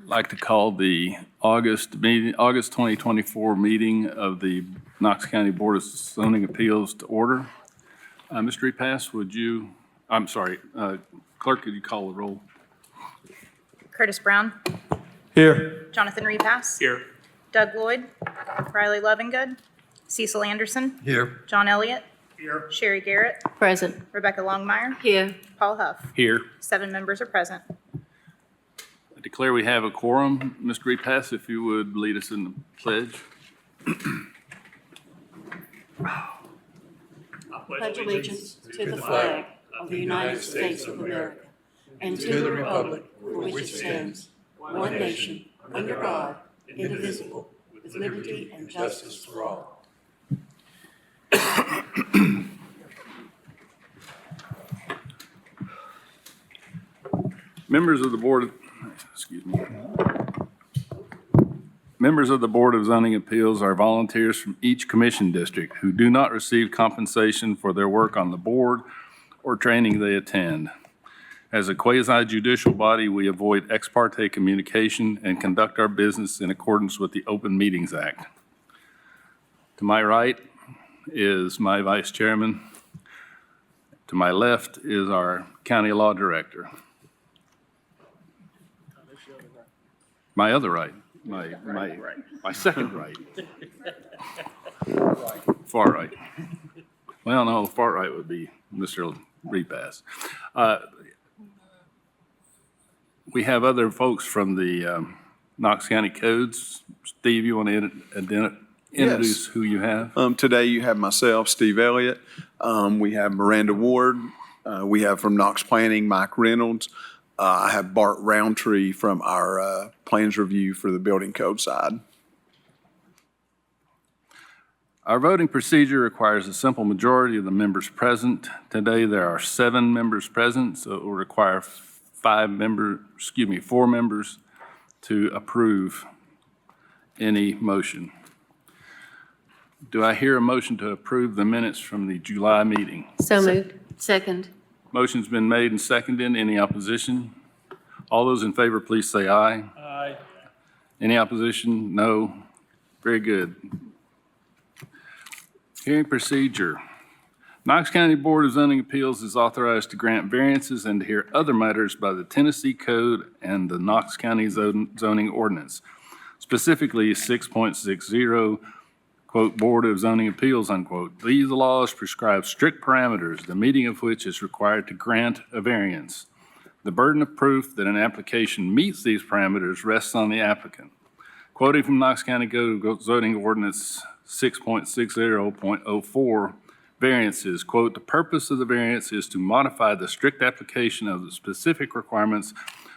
like to call the August 2024 meeting of the Knox County Board of Zoning Appeals to order. Mr. Repass, Clerk, could you call the roll? Curtis Brown. Here. Jonathan Repass. Here. Doug Lloyd. Riley Lovingood. Cecil Anderson. Here. John Elliott. Here. Sherry Garrett. Present. Rebecca Longmire. Here. Paul Huff. Here. 7 members are present. I declare we have a quorum. Mr. Repass, if you would lead us in the pledge. I pledge allegiance to the flag of the United States of America and to the republic for which it stands, one nation, under God, indivisible, with liberty and justice for all. Members of the Board, Members of the Board of Zoning Appeals are volunteers from each commission district who do not receive compensation for their work on the board or training they attend. As a quasi-judicial body, we avoid ex parte communication and conduct our business in accordance with the Open Meetings Act. To my right is my vice chairman. To my left is our county law director. My other right, my second right. Far right. Well, no, far right would be Mr. Repass. We have other folks from the Knox County Codes. Steve, you want to introduce who you have? Today you have myself, Steve Elliott. We have Miranda Ward. We have from Knox Planning, Mike Reynolds. I have Bart Roundtree from our plans review for the building code side. Our voting procedure requires a simple majority of the members present. Today there are 7 members present, so it will require 4 members to approve any motion. Do I hear a motion to approve the minutes from the July meeting? So moved. Second. Motion's been made and seconded. Any opposition? All those in favor, please say aye. Aye. Any opposition? No. Very good. Hearing procedure. Knox County Board of Zoning Appeals is authorized to grant variances and to hear other matters by the Tennessee Code and the Knox County Zoning Ordinance, specifically 6.60, quote, Board of Zoning Appeals, unquote. These laws prescribe strict parameters, the meeting of which is required to grant a variance. The burden of proof that an application meets these parameters rests on the applicant. Quoting from Knox County Code of Zoning Ordinance 6.60.04, variances, quote, the purpose of the variance is to modify the strict application of the specific requirements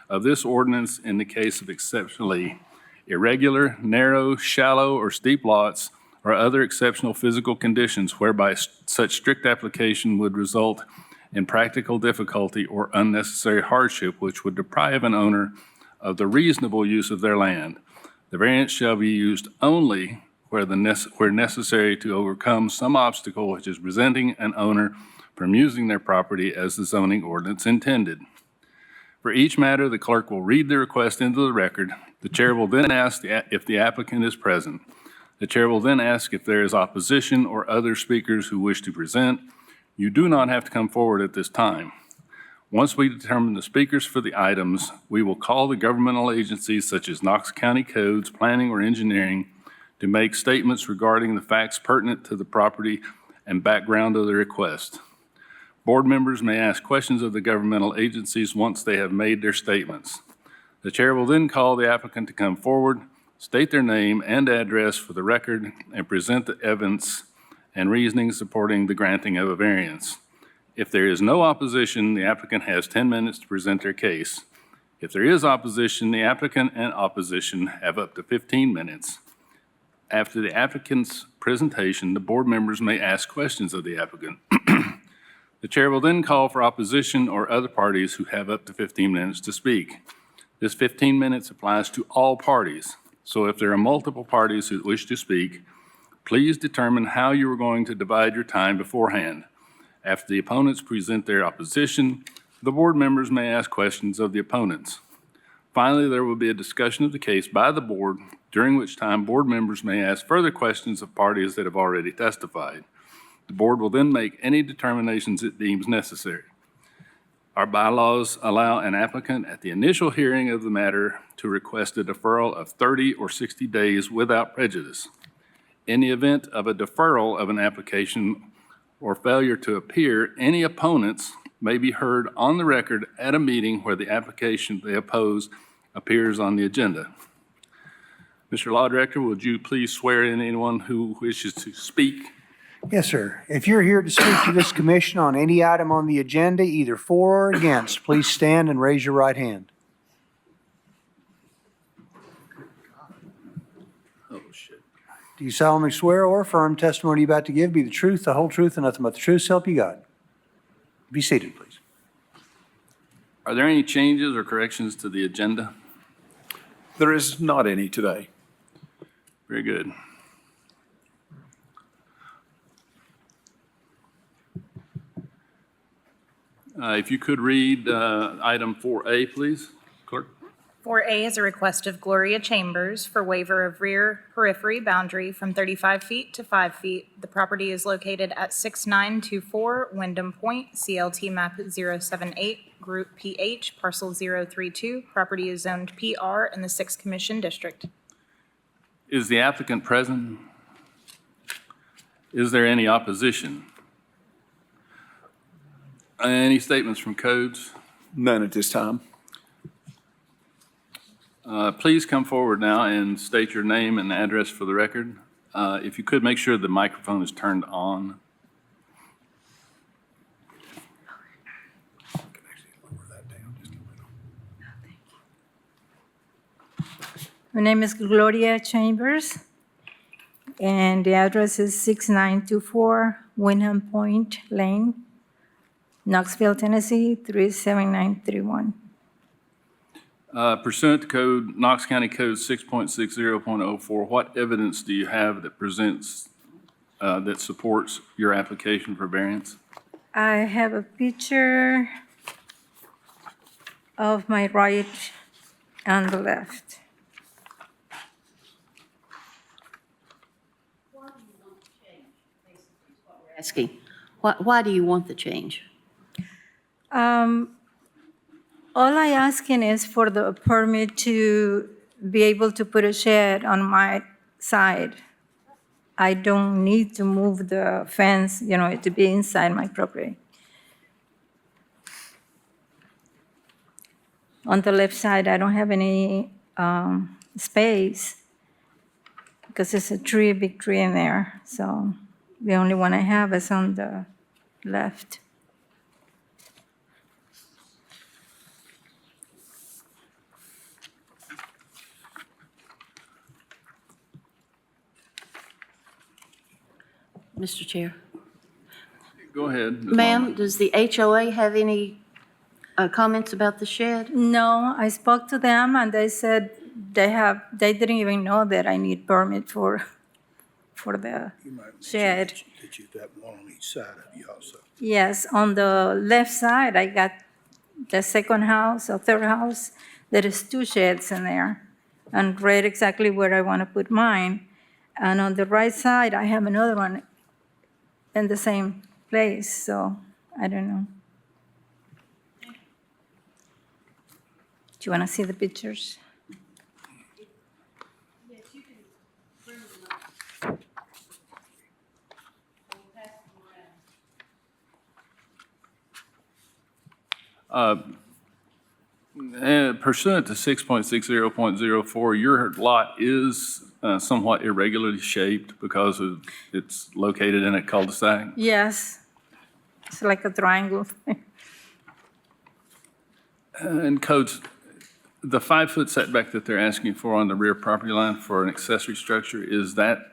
of this ordinance in the case of exceptionally irregular, narrow, shallow, or steep lots, or other exceptional physical conditions whereby such strict application would result in practical difficulty or unnecessary hardship which would deprive an owner of the reasonable use of their land. The variance shall be used only where necessary to overcome some obstacle which is preventing an owner from using their property as the zoning ordinance intended. For each matter, the clerk will read the request into the record. The chair will then ask if the applicant is present. The chair will then ask if there is opposition or other speakers who wish to present. You do not have to come forward at this time. Once we determine the speakers for the items, we will call the governmental agencies such as Knox County Codes, Planning, or Engineering to make statements regarding the facts pertinent to the property and background of the request. Board members may ask questions of the governmental agencies once they have made their statements. The chair will then call the applicant to come forward, state their name and address for the record, and present the evidence and reasoning supporting the granting of a variance. If there is no opposition, the applicant has 10 minutes to present their case. If there is opposition, the applicant and opposition have up to 15 minutes. After the applicant's presentation, the board members may ask questions of the applicant. The chair will then call for opposition or other parties who have up to 15 minutes to speak. This 15 minutes applies to all parties. So if there are multiple parties who wish to speak, please determine how you are going to divide your time beforehand. After the opponents present their opposition, the board members may ask questions of the opponents. Finally, there will be a discussion of the case by the board, during which time board members may ask further questions of parties that have already testified. The board will then make any determinations it deems necessary. Our bylaws allow an applicant at the initial hearing of the matter to request a deferral of 30 or 60 days without prejudice. In the event of a deferral of an application or failure to appear, any opponents may be heard on the record at a meeting where the application they oppose appears on the agenda. Mr. Law Director, would you please swear in anyone who wishes to speak? Yes, sir. If you're here to speak to this commission on any item on the agenda, either for or against, please stand and raise your right hand. Oh, shit. Do you solemnly swear or affirm testimony you're about to give be the truth, the whole truth, and nothing but the truth, so help you God? Be seated, please. Are there any changes or corrections to the agenda? There is not any today. Very good. If you could read item 4A, please, clerk. 4A is a request of Gloria Chambers for waiver of rear periphery boundary from 35 feet to 5 feet. The property is located at 6924 Wyndham Point, CLT map 078, group PH, parcel 032. Property is zoned PR in the 6th Commission District. Is the applicant present? Is there any opposition? Any statements from codes? None at this time. Please come forward now and state your name and address for the record. If you could, make sure the microphone is turned on. My name is Gloria Chambers, and the address is 6924 Wyndham Point Lane, Knoxville, Tennessee, 37931. Pursuant to code, Knox County Code 6.60.04, what evidence do you have that presents, that supports your application for variance? I have a picture of my right and the left. Asking, why do you want the change? All I asking is for the permit to be able to put a shed on my side. I don't need to move the fence, to be inside my property. On the left side, I don't have any space because it's a tree, big tree in there. So the only one I have is on the left. Mr. Chair. Go ahead. Ms. Ma'am, Longman. does the HOA have any comments about the shed? No, I spoke to them and they said they didn't even know that I need permit for the You might mention shed. that you've got one on each side of you also. Yes, on the left side, I got the second house or third house. There is 2 sheds in there and right exactly where I want to put mine. And on the right side, I have another one in the same place, so I don't know. Do you want to see the pictures? Pursuant to 6.60.04, your lot is somewhat irregularly shaped because it's located in a cul-de-sac. Yes, it's like a triangle. And codes, the 5-foot setback that they're asking for on the rear property line for an accessory structure, is that,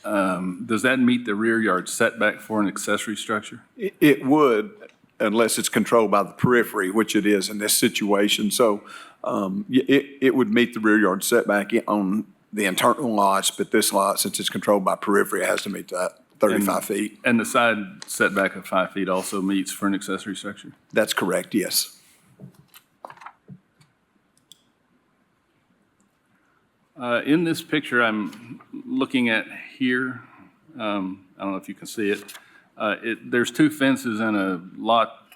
does that meet the rear yard setback for an accessory structure? It would, unless it's controlled by the periphery, which it is in this situation. So it would meet the rear yard setback on the internal lots, but this lot, since it's controlled by periphery, it has to meet that 35 feet. And the side setback of 5 feet also meets for an accessory structure? That's correct, yes. In this picture I'm looking at here, I don't know if you can see it. There's two fences and a lot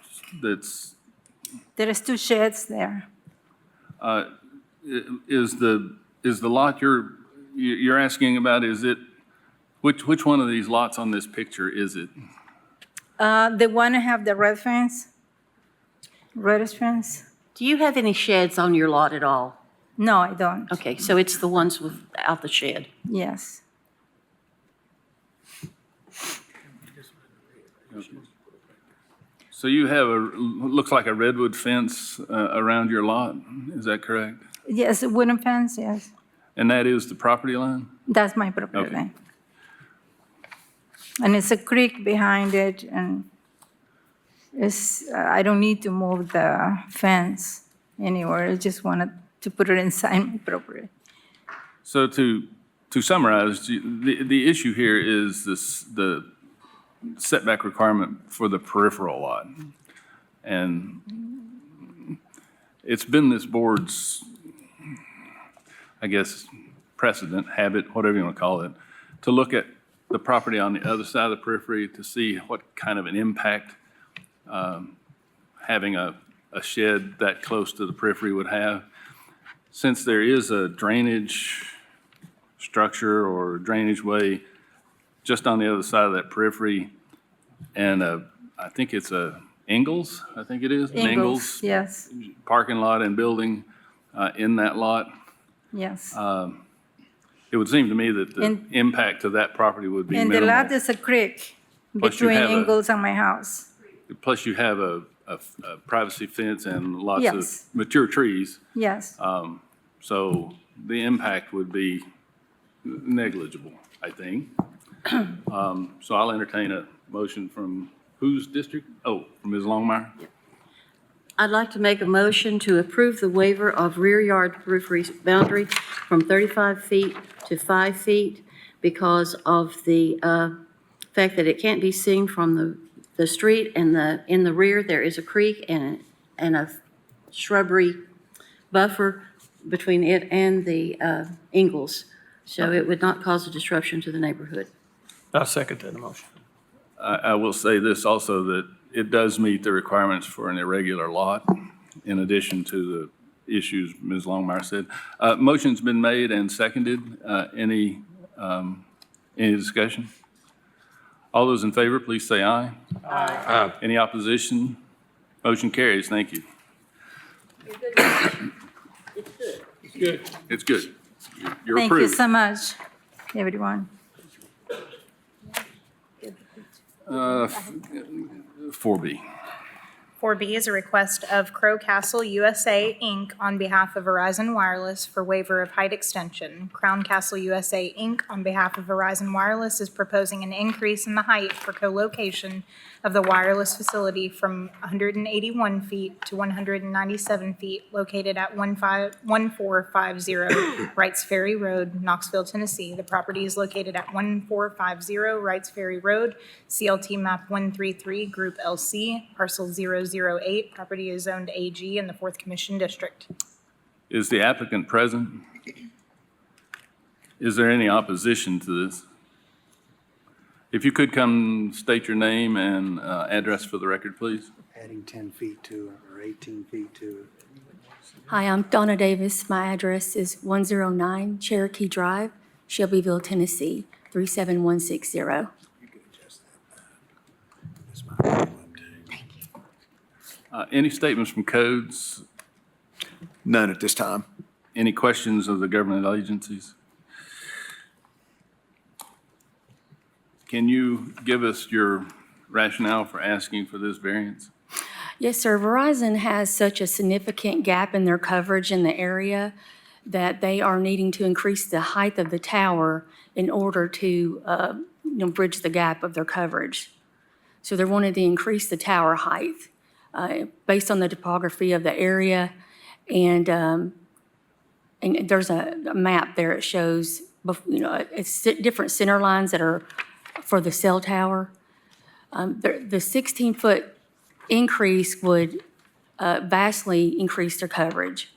that's, There is 2 sheds there. is the lot you're asking about, is it, which one of these lots on this picture is it? The one that have the red fence? Reddish fence? Do you have any sheds on your lot at all? No, I don't. Okay, so it's the ones without the shed. Yes. So you have looks like a redwood fence around your lot, is that correct? Yes, a wooden fence, yes. And that is the property line? That's my property Okay. line. And it's a creek behind it, and I don't need to move the fence anywhere. I just wanted to put it inside my property. So to summarize, the issue here is the setback requirement for the peripheral lot. And it's been this board's, I guess, precedent, habit, whatever you want to call it, to look at the property on the other side of the periphery to see what kind of an impact having a shed that close to the periphery would have. Since there is a drainage structure or drainage way just on the other side of that periphery, and I think it's a Ingalls, I think it is? an Ingalls, yes, parking lot and building in that lot. yes. It would seem to me that the And- impact to that property would be And the lot minimal. is a creek Plus you between have a- Ingalls and my house. Plus you have a privacy fence and lots of Yes. mature trees. Yes. So the impact would be negligible, I think. So I'll entertain a motion from whose district? Oh, from Ms. Longmire? I'd like to make a motion to approve the waiver of rear yard periphery boundary from 35 feet to 5 feet because of the fact that it can't be seen from the street, and in the rear, there is a creek and a shrubbery buffer between it and the Ingalls. So it would not cause a disruption to the neighborhood. I second that motion. I will say this also, that it does meet the requirements for an irregular lot, in addition to the issues Ms. Longmire said. Motion's been made and seconded. Any discussion? All those in favor, please say aye. Aye. Any opposition? Motion carries. Thank you. Good. It's good. You're Thank you approved. so much, everyone. 4B. 4B is a request of Crow Castle USA, Inc. on behalf of Verizon Wireless for waiver of height extension. Crown Castle USA, Inc. on behalf of Verizon Wireless is proposing an increase in the height for co-location of the wireless facility from 181 feet to 197 feet located at 1450 Wrights Ferry Road, Knoxville, Tennessee. The property is located at 1450 Wrights Ferry Road, CLT map 133, Group LC, parcel 008. Property is zoned AG in the 4th Commission District. Is the applicant present? Is there any opposition to this? If you could come state your name and address for the record, please. Adding 10 feet to it, or 18 feet to it. Hi, I'm Donna Davis. My address is 109 Cherokee Drive, Shelbyville, Tennessee, 37160. You can adjust that. That's my one. Any statements from codes? None at this time. Any questions of the government agencies? Can you give us your rationale for asking for this variance? Yes, sir. Verizon has such a significant gap in their coverage in the area that they are needing to increase the height of the tower in order to bridge the gap of their coverage. So they're wanting to increase the tower height based on the topography of the area. And there's a map there. It shows, it's different center lines that are for the cell tower. The 16-foot increase would vastly increase their coverage.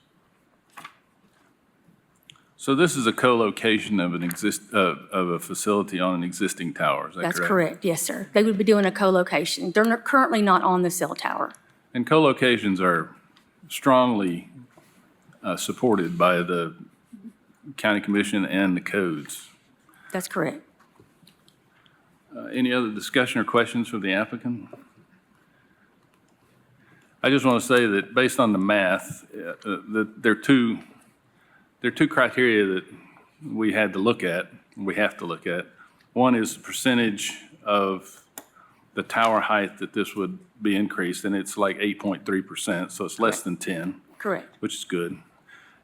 So this is a co-location of of a facility on an existing tower, is that correct? That's correct, yes, sir. They would be doing a co-location. They're currently not on the cell tower. And co-locations are strongly supported by the county commission and the codes. That's correct. Any other discussion or questions for the applicant? I just want to say that based on the math, that there are two criteria that we had to look at, we have to look at. One is the percentage of the tower height that this would be increased, and it's like 8.3%, so it's less than 10, Correct. which is good.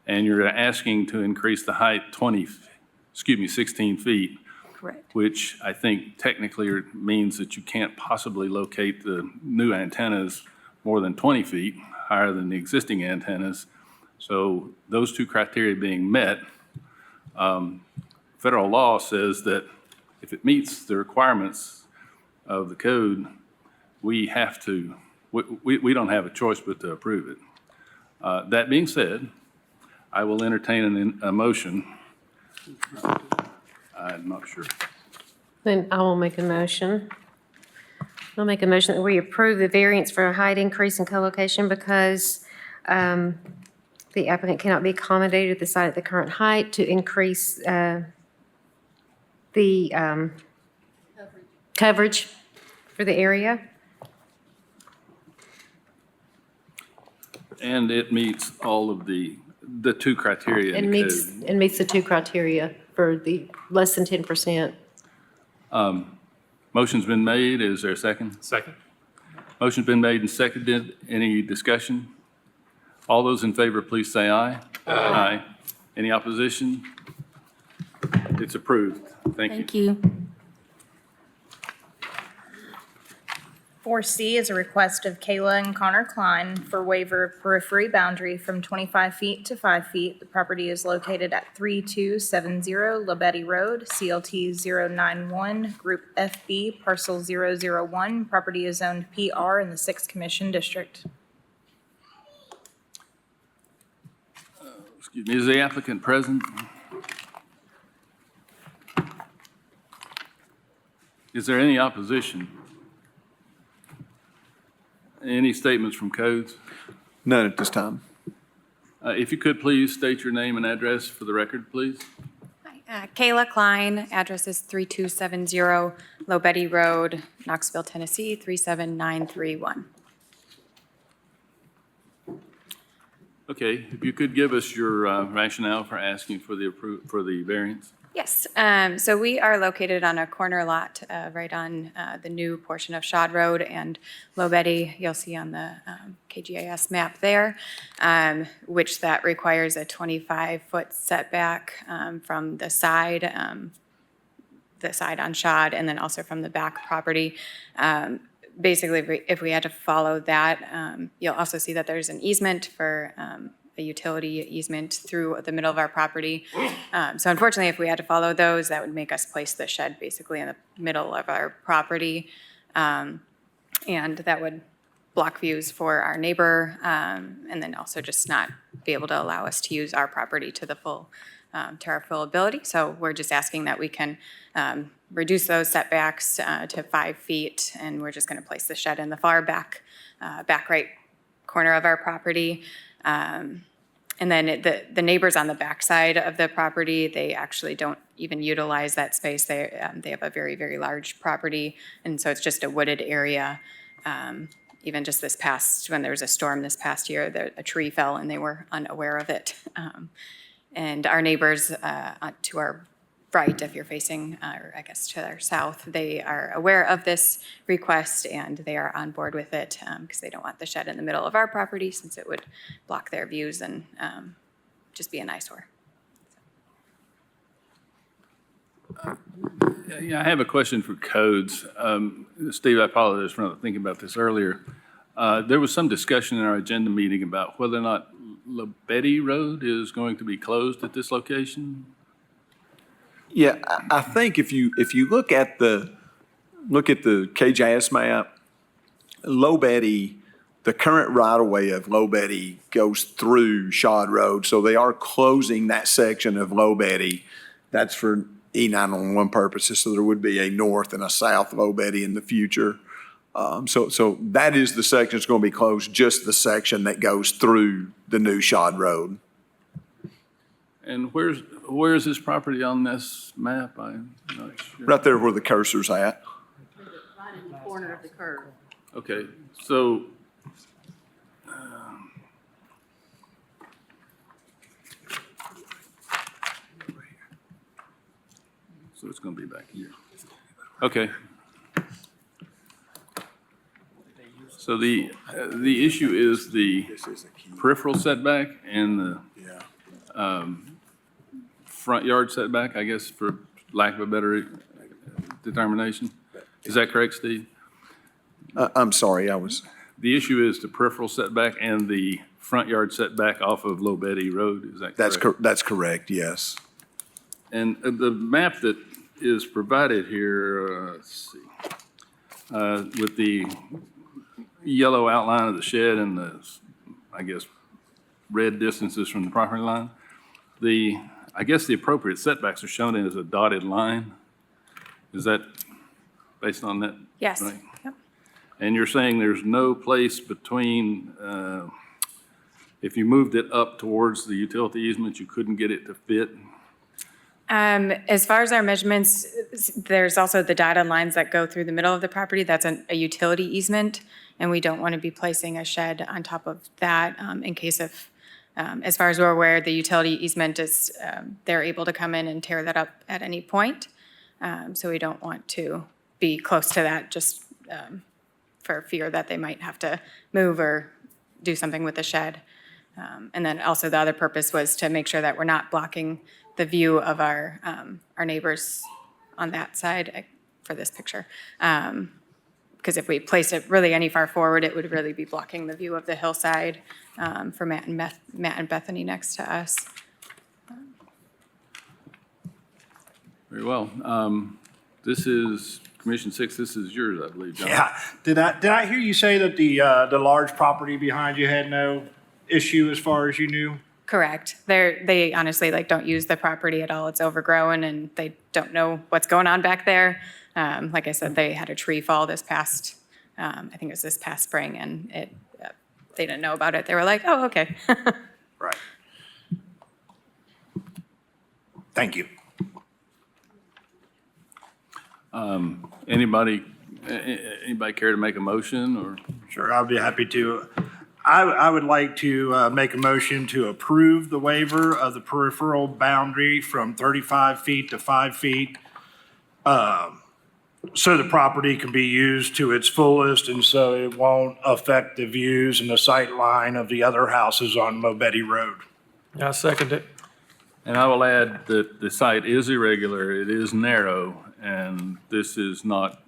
And you're asking to increase the height 16 feet, Correct. which I think technically means that you can't possibly locate the new antennas more than 20 feet higher than the existing antennas. So those two criteria being met, federal law says that if it meets the requirements of the code, we have to, we don't have a choice but to approve it. That being said, I will entertain a motion. I'm not sure. Then I will make a motion. I'll make a motion that we approve the variance for a height increase in co-location because the applicant cannot be accommodated at the site at the current height to increase the coverage for the area. And it meets all of the two criteria in And the meets, code. and meets the two criteria for the less than 10%. Motion's been made. Is there a second? Second. Motion's been made and seconded. Any discussion? All those in favor, please say aye. Aye. Any opposition? It's approved. Thank you. Thank you. 4C is a request of Kayla and Connor Klein for waiver of periphery boundary from 25 feet to 5 feet. The property is located at 3270 Labette Road, CLT 091, Group FB, Parcel 001. Property is zoned PR in the 6th Commission District. Excuse me, is the applicant present? Is there any opposition? Any statements from codes? None at this time. If you could please state your name and address for the record, please. Hi, Kayla Klein, address is 3270 Lobetty Road, Knoxville, Tennessee, 37931. Okay, if you could give us your rationale for asking for the variance. Yes, so we are located on a corner lot right on the new portion of Shad Road and Lobetty. You'll see on the KGIS map there, which that requires a 25-foot setback from the side on Shad, and then also from the back property. Basically, if we had to follow that, you'll also see that there's an easement for a utility easement through the middle of our property. So unfortunately, if we had to follow those, that would make us place the shed basically in the middle of our property. And that would block views for our neighbor, and then also just not be able to allow us to use our property to the full, to our full ability. So we're just asking that we can reduce those setbacks to 5 feet, and we're just gonna place the shed in the far back right corner of our property. And then the neighbors on the backside of the property, they actually don't even utilize that space. They have a very, very large property, and so it's just a wooded area. Even just when there was a storm this past year, a tree fell and they were unaware of it. And our neighbors to our right, if you're facing, or I guess to our south, they are aware of this request and they are on board with it because they don't want the shed in the middle of our property since it would block their views and just be an eyesore. Yeah, I have a question for codes. Steve, I apologize for not thinking about this earlier. There was some discussion in our agenda meeting about whether or not Labette Road is going to be closed at this location. Yeah, I think if you look at the KGIS map, Lobetty, the current right-of-way of Low Betty goes through Shad Road, so they are closing that section of Low Betty. That's for E911 purposes, so there would be a north and a south Low Betty in the future. So that is the section that's going to be closed, just the section that goes through the new Shad Road. And where is this property on this map? I'm not sure. Right there where the cursor's at. Right in the corner of the curve. Okay, so so it's going to be back here. Okay. So the issue is the peripheral setback and the front yard setback, I guess, for lack of a better determination. Is that correct, Steve? I'm sorry, The issue is the peripheral setback and the front yard setback off of Low Betty Road, is that correct? that's correct, yes. And the map that is provided here, let's see, with the yellow outline of the shed and the, I guess, red distances from the property line, I guess the appropriate setbacks are shown as a dotted line. Is that based on that? Yes. Right. Yep. And you're saying there's no place between, if you moved it up towards the utility easement, you couldn't get it to fit? As far as our measurements, there's also the dotted lines that go through the middle of the property. That's a utility easement, and we don't want to be placing a shed on top of that in case of, as far as we're aware, the utility easement is, they're able to come in and tear that up at any point. So we don't want to be close to that just for fear that they might have to move or do something with the shed. And then also the other purpose was to make sure that we're not blocking the view of our neighbors on that side for this picture. Because if we placed it really any far forward, it would really be blocking the view of the hillside for Matt and Bethany next to us. Very well. This is Commission 6, this is yours, I believe, John. Yeah. Did I hear you say that the large property behind you had no issue as far as you knew? Correct. They honestly don't use the property at all. It's overgrown and they don't know what's going on back there. Like I said, they had a tree fall this past, I think it was this past spring, and they didn't know about it. They were like, oh, okay. Right. Thank you. Anybody care to make a motion or? Sure, I'll be happy to. I would like to make a motion to approve the waiver of the peripheral boundary from 35 feet to 5 feet. So the property can be used to its fullest and so it won't affect the views and the sight line of the other houses on Low Betty Road. I second it. And I will add that the site is irregular, it is narrow, and this is not,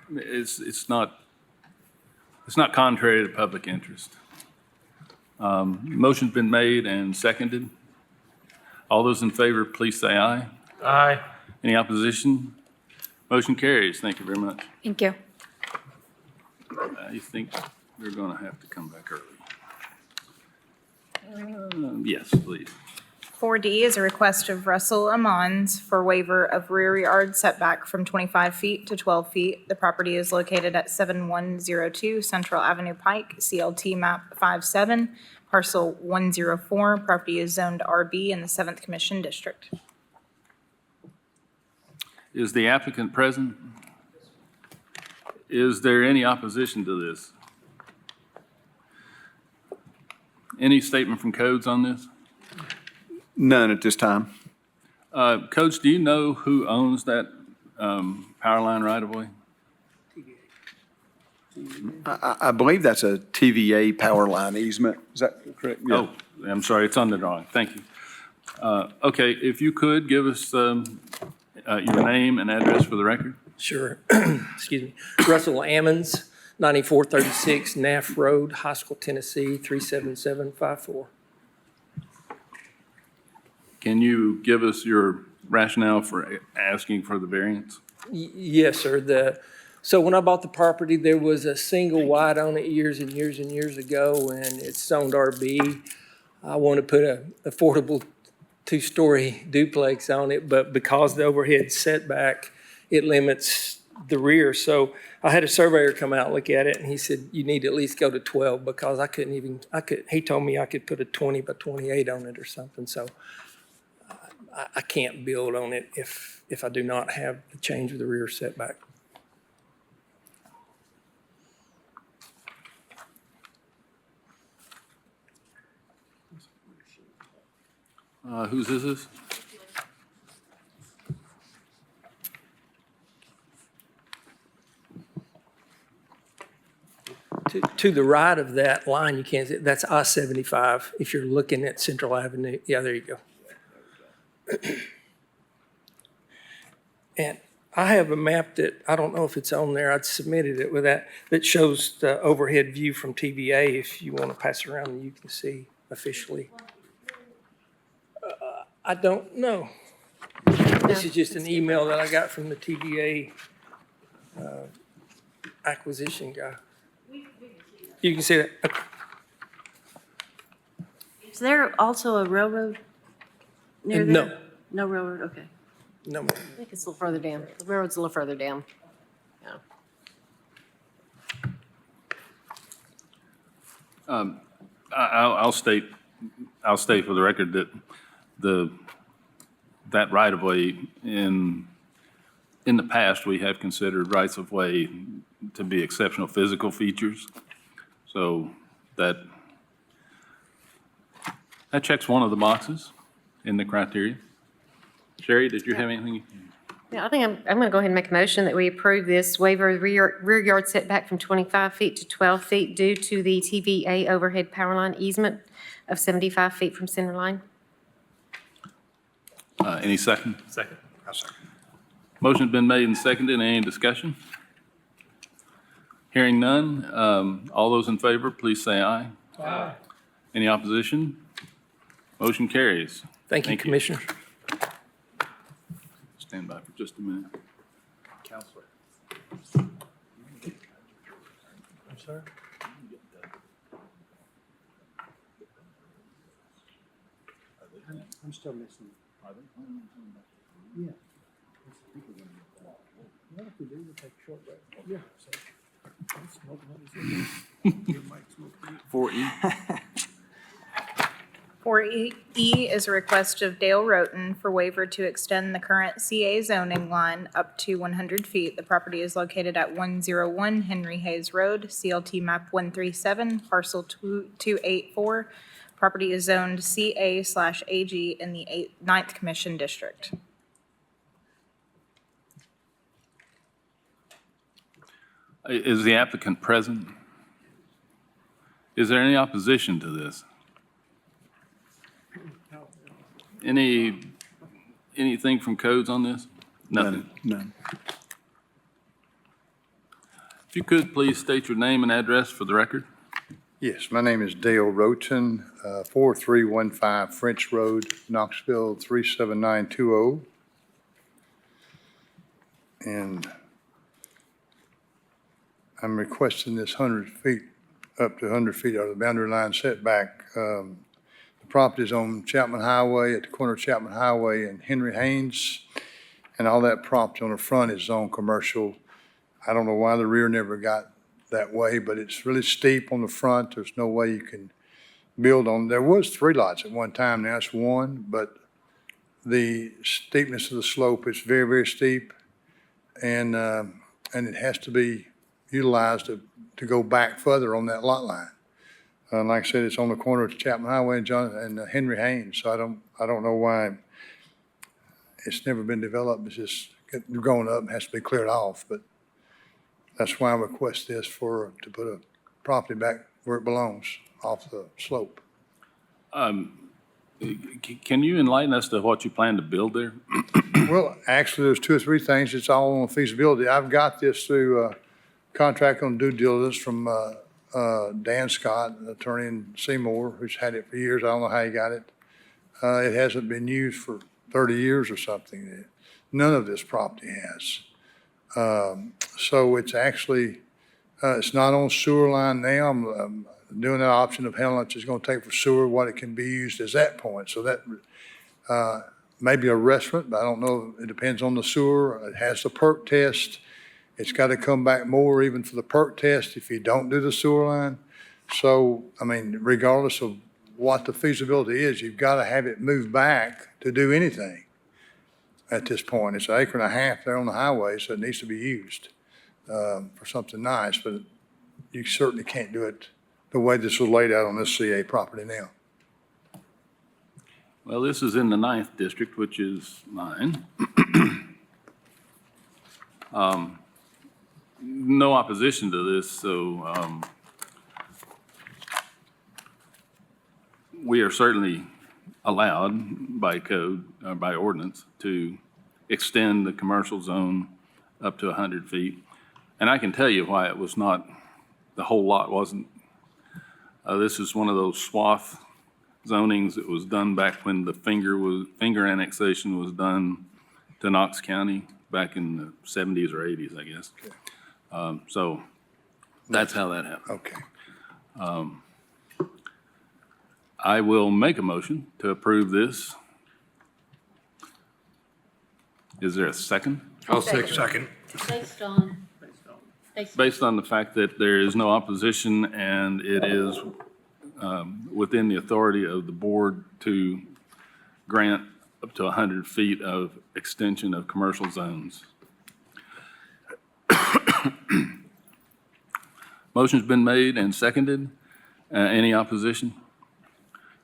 it's not contrary to public interest. Motion's been made and seconded. All those in favor, please say aye. Aye. Any opposition? Motion carries. Thank you very much. Thank you. I think we're going to have to come back early. Yes, please. 4D is a request of Russell Ammons for waiver of rear yard setback from 25 feet to 12 feet. The property is located at 7102 Central Avenue Pike, CLT map 57, parcel 104. Property is zoned RB in the 7th Commission District. Is the applicant present? Is there any opposition to this? Any statement from codes on this? None at this time. Coach, do you know who owns that power line right of way? I believe that's a TVA power line easement. Is that correct? Yeah. Oh, I'm sorry, it's on the drawing. Thank you. Okay, if you could give us your name and address for the record. Sure. Excuse me. Russell Ammons, 9436 Naff Road, Haskell, Tennessee, 37754. Can you give us your rationale for asking for the variance? Yes, sir. So when I bought the property, there was a single wide on it years and years and years ago, and it's zoned RB. I want to put a affordable two-story duplex on it, but because the overhead setback, it limits the rear. So I had a surveyor come out, look at it, and he said, you need to at least go to 12 because he told me I could put a 20 by 28 on it or something. So I can't build on it if I do not have the change of the rear setback. Whose is this? To the right of that line, you can't see, that's I-75 if you're looking at Central Avenue. Yeah, there you go. And I have a map that, I don't know if it's on there, I'd submitted it with that shows the overhead view from TVA if you want to pass around and you can see officially. I don't know. This is just an email that I got from the TVA acquisition guy. You can see that. Okay. Is there also a railroad near there? No. No railroad, okay. No, I think it's a little further down. The railroad's a little further down. Yeah. I'll state for the record that that right-of-way in the past, we have considered rights-of-way to be exceptional physical features. So that checks one of the boxes in the criteria. Sherry, did you have anything? Yeah, I think I'm going to go ahead and make a motion that we approve this waiver of rear yard setback from 25 feet to 12 feet due to the TVA overhead power line easement of 75 feet from center line. Any second? Second. Motion's been made and seconded. Any discussion? Hearing none, all those in favor, please say aye. Aye. Any opposition? Motion carries. Thank you, Commissioner. Stand by for just a minute. Counselor. I'm sorry? I'm still missing. Yeah. What if we do, we'll take a short break. Yeah. 4E. 4E is a request of Dale Roten for waiver to extend the current CA zoning line up to 100 feet. The property is located at 101 Henry Hayes Road, CLT map 137, parcel 284. Property is zoned CA/AG in the 9th Commission District. Is the applicant present? Is there any opposition to this? Anything from codes on this? Nothing. None. If you could, please state your name and address for the record. Yes, my name is Dale Roten, 4315 French Road, Knoxville 37920. And I'm requesting this 100 feet, up to 100 feet out of the boundary line setback. The property is on Chapman Highway, at the corner of Chapman Highway and Henry Haynes. And all that property on the front is zone commercial. I don't know why the rear never got that way, but it's really steep on the front. There's no way you can build on. There was 3 lots at one time, now it's 1, but the steepness of the slope is very, very steep. And it has to be utilized to go back further on that lot line. Like I said, it's on the corner of Chapman Highway and Henry Haynes, so I don't know why it's never been developed. It's just grown up and has to be cleared off, but that's why I request this to put a property back where it belongs, off the slope. Can you enlighten us to what you plan to build there? Well, actually, there's 2 or 3 things. It's all on feasibility. I've got this through contract on due diligence from Dan Scott, an attorney in Seymour, who's had it for years. I don't know how he got it. It hasn't been used for 30 years or something. None of this property has. So it's actually, it's not on sewer line now. I'm doing that option of how much it's going to take for sewer, what it can be used as that point. So that maybe a restaurant, but I don't know. It depends on the sewer. It has the perk test. It's got to come back more even for the perk test if you don't do the sewer line. So, I mean, regardless of what the feasibility is, you've got to have it moved back to do anything at this point. It's an acre and a half there on the highway, so it needs to be used for something nice, but you certainly can't do it the way this was laid out on this CA property now. Well, this is in the 9th district, which is mine. No opposition to this, so we are certainly allowed by code, by ordinance, to extend the commercial zone up to 100 feet. And I can tell you why it was not, the whole lot wasn't. This is one of those swath zonings that was done back when the finger annexation was done to Knox County back in the 70s or 80s, I guess. So that's how that happened. Okay. I will make a motion to approve this. Is there a second? I'll second. Based on. Based on the fact that there is no opposition and it is within the authority of the board to grant up to 100 feet of extension of commercial zones. Motion's been made and seconded. Any opposition?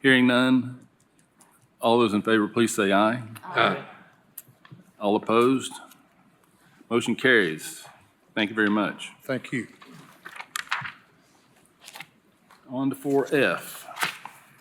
Hearing none. All those in favor, please say aye. Aye. All opposed? Motion carries. Thank you very much. Thank you. On to 4F.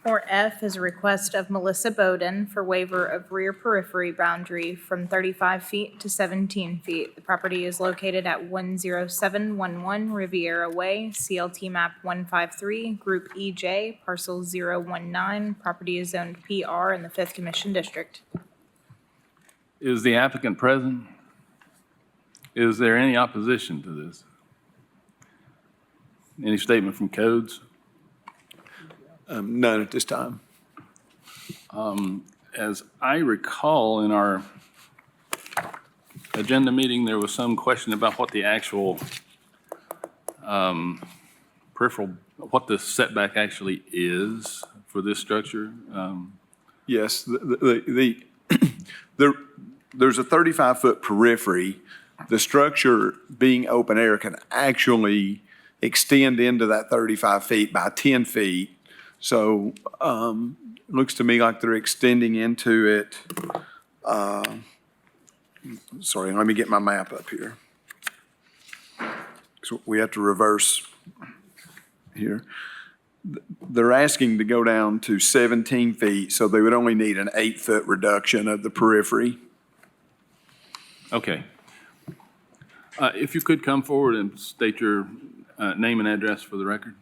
4F is a request of Melissa Bowden for waiver of rear periphery boundary from 35 feet to 17 feet. The property is located at 10711 Riviera Way, CLT map 153, Group EJ, parcel 019. Property is zoned PR in the 5th Commission District. Is the applicant present? Is there any opposition to this? Any statement from codes? None at this time. As I recall, in our agenda meeting, there was some question about what the actual peripheral, what the setback actually is for this structure. Yes, there's a 35-foot periphery. The structure being open air can actually extend into that 35 feet by 10 feet. So it looks to me like they're extending into it. Sorry, let me get my map up here. So we have to reverse here. They're asking to go down to 17 feet, so they would only need an 8-foot reduction of the periphery. Okay. If you could come forward and state your name and address for the record.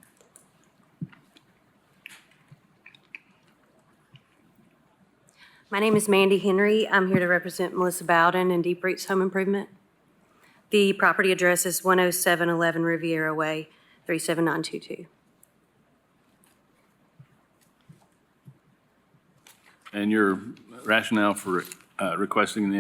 My name is Mandy Henry. I'm here to represent Melissa Bowden and Deep Roots Home Improvement. The property address is 10711 Riviera Way, 37922. And your rationale for requesting the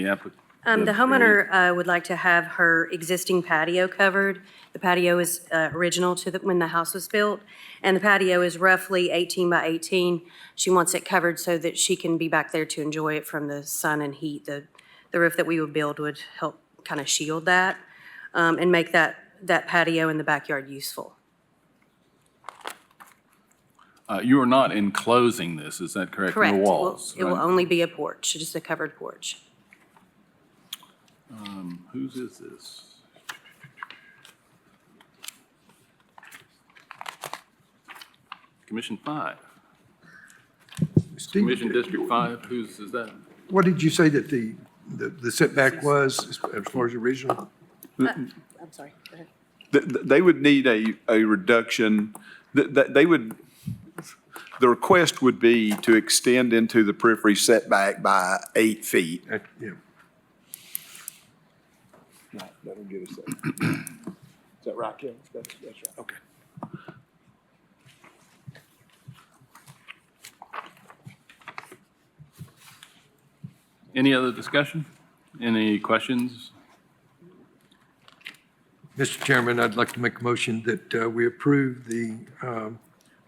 applicant? The homeowner would like to have her existing patio covered. The patio is original to when the house was built, and the patio is roughly 18 by 18. She wants it covered so that she can be back there to enjoy it from the sun and heat. The roof that we would build would help kind of shield that and make that patio in the backyard useful. You are not enclosing this, is that correct? Correct. No walls, It will right? only be a porch, just a covered porch. Whose is this? Commission 5. Steve, Commission District 5, whose is that? what did you say that the setback was as far as original? I'm sorry, go ahead. They would need a reduction, they would, the request would be to extend into the periphery setback by 8 feet. Yeah. That'll get us there. Is that right, Kevin? That's right. Okay. Any other discussion? Any questions? Mr. Chairman, I'd like to make a motion that we approve the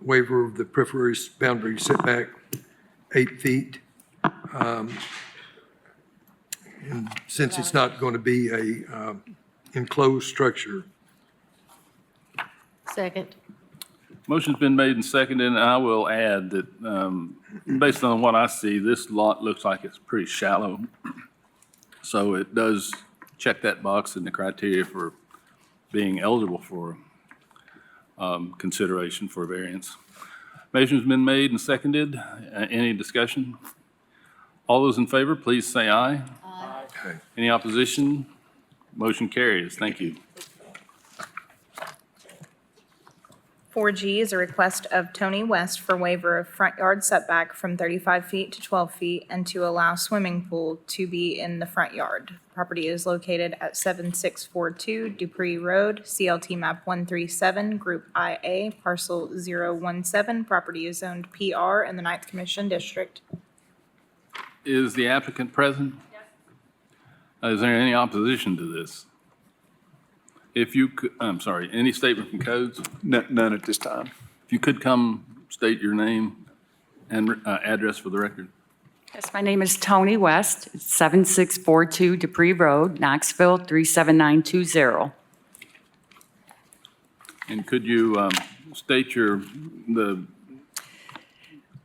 waiver of the periphery boundary setback 8 feet. And since it's not going to be a enclosed structure. Second. Motion's been made and seconded, and I will add that, based on what I see, this lot looks like it's pretty shallow. So it does check that box in the criteria for being eligible for consideration for variance. Motion's been made and seconded. Any discussion? All those in favor, please say aye. Aye. Any opposition? Motion carries. Thank you. 4G is a request of Tony West for waiver of front yard setback from 35 feet to 12 feet and to allow swimming pool to be in the front yard. Property is located at 7642 Dupree Road, CLT map 137, Group IA, parcel 017. Property is zoned PR in the 9th Commission District. Is the applicant present? Yes. Is there any opposition to this? If you could, I'm sorry, any statement from codes? None at this time. If you could come state your name and address for the record. Yes, my name is Tony West, 7642 Dupree Road, Knoxville, 37920. And could you state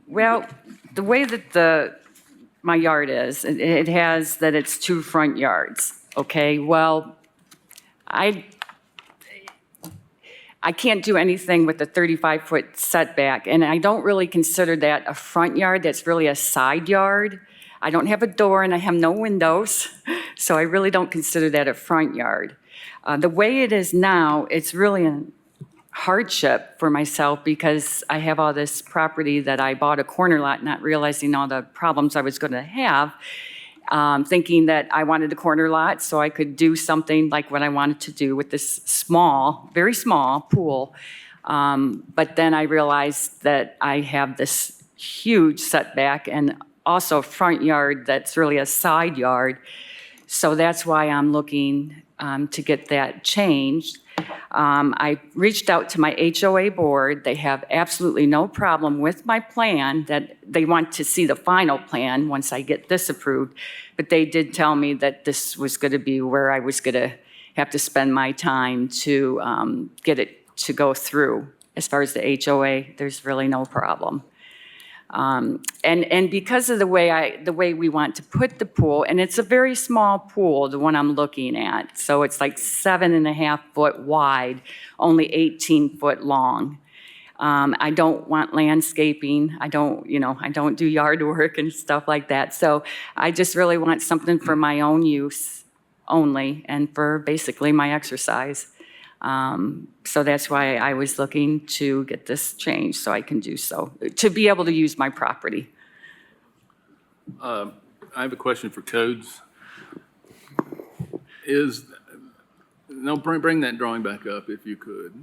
Well, the way that my yard is, it has that it's 2 front yards, okay? Well, I can't do anything with the 35-foot setback, and I don't really consider that a front yard. That's really a side yard. I don't have a door and I have no windows, so I really don't consider that a front yard. The way it is now, it's really a hardship for myself because I have all this property that I bought a corner lot, not realizing all the problems I was going to have. Thinking that I wanted a corner lot so I could do something like what I wanted to do with this small, very small pool. But then I realized that I have this huge setback and also front yard that's really a side yard. So that's why I'm looking to get that changed. I reached out to my HOA board. They have absolutely no problem with my plan, that they want to see the final plan once I get this approved. But they did tell me that this was going to be where I was going to have to spend my time to get it to go through. As far as the HOA, there's really no problem. And because of the way we want to put the pool, and it's a very small pool, the one I'm looking at, so it's like 7.5 foot wide, only 18 foot long. I don't want landscaping. I don't do yard work and stuff like that. So I just really want something for my own use only and for basically my exercise. So that's why I was looking to get this changed so I can do so, to be able to use my property. I have a question for codes. Bring that drawing back up if you could.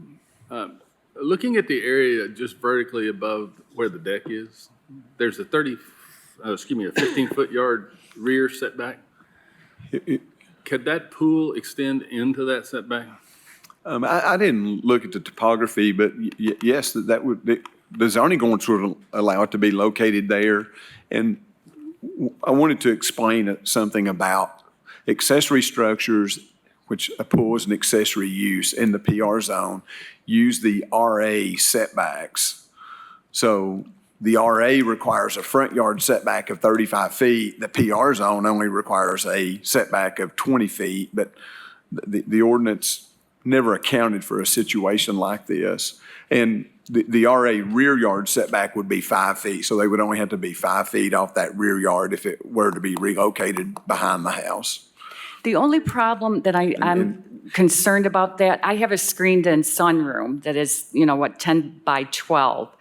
Looking at the area just vertically above where the deck is, there's a 15-foot yard rear setback. Could that pool extend into that setback? I didn't look at the topography, but yes, the zoning ordinance would allow it to be located there. And I wanted to explain something about accessory structures, which a pool is an accessory use in the PR zone, use the RA setbacks. So the RA requires a front yard setback of 35 feet. The PR zone only requires a setback of 20 feet, but the ordinance never accounted for a situation like this. And the RA rear yard setback would be 5 feet, so they would only have to be 5 feet off that rear yard if it were to be relocated behind the house. The only problem that I'm concerned about that, I have a screened-in sunroom that is, 10 by 12.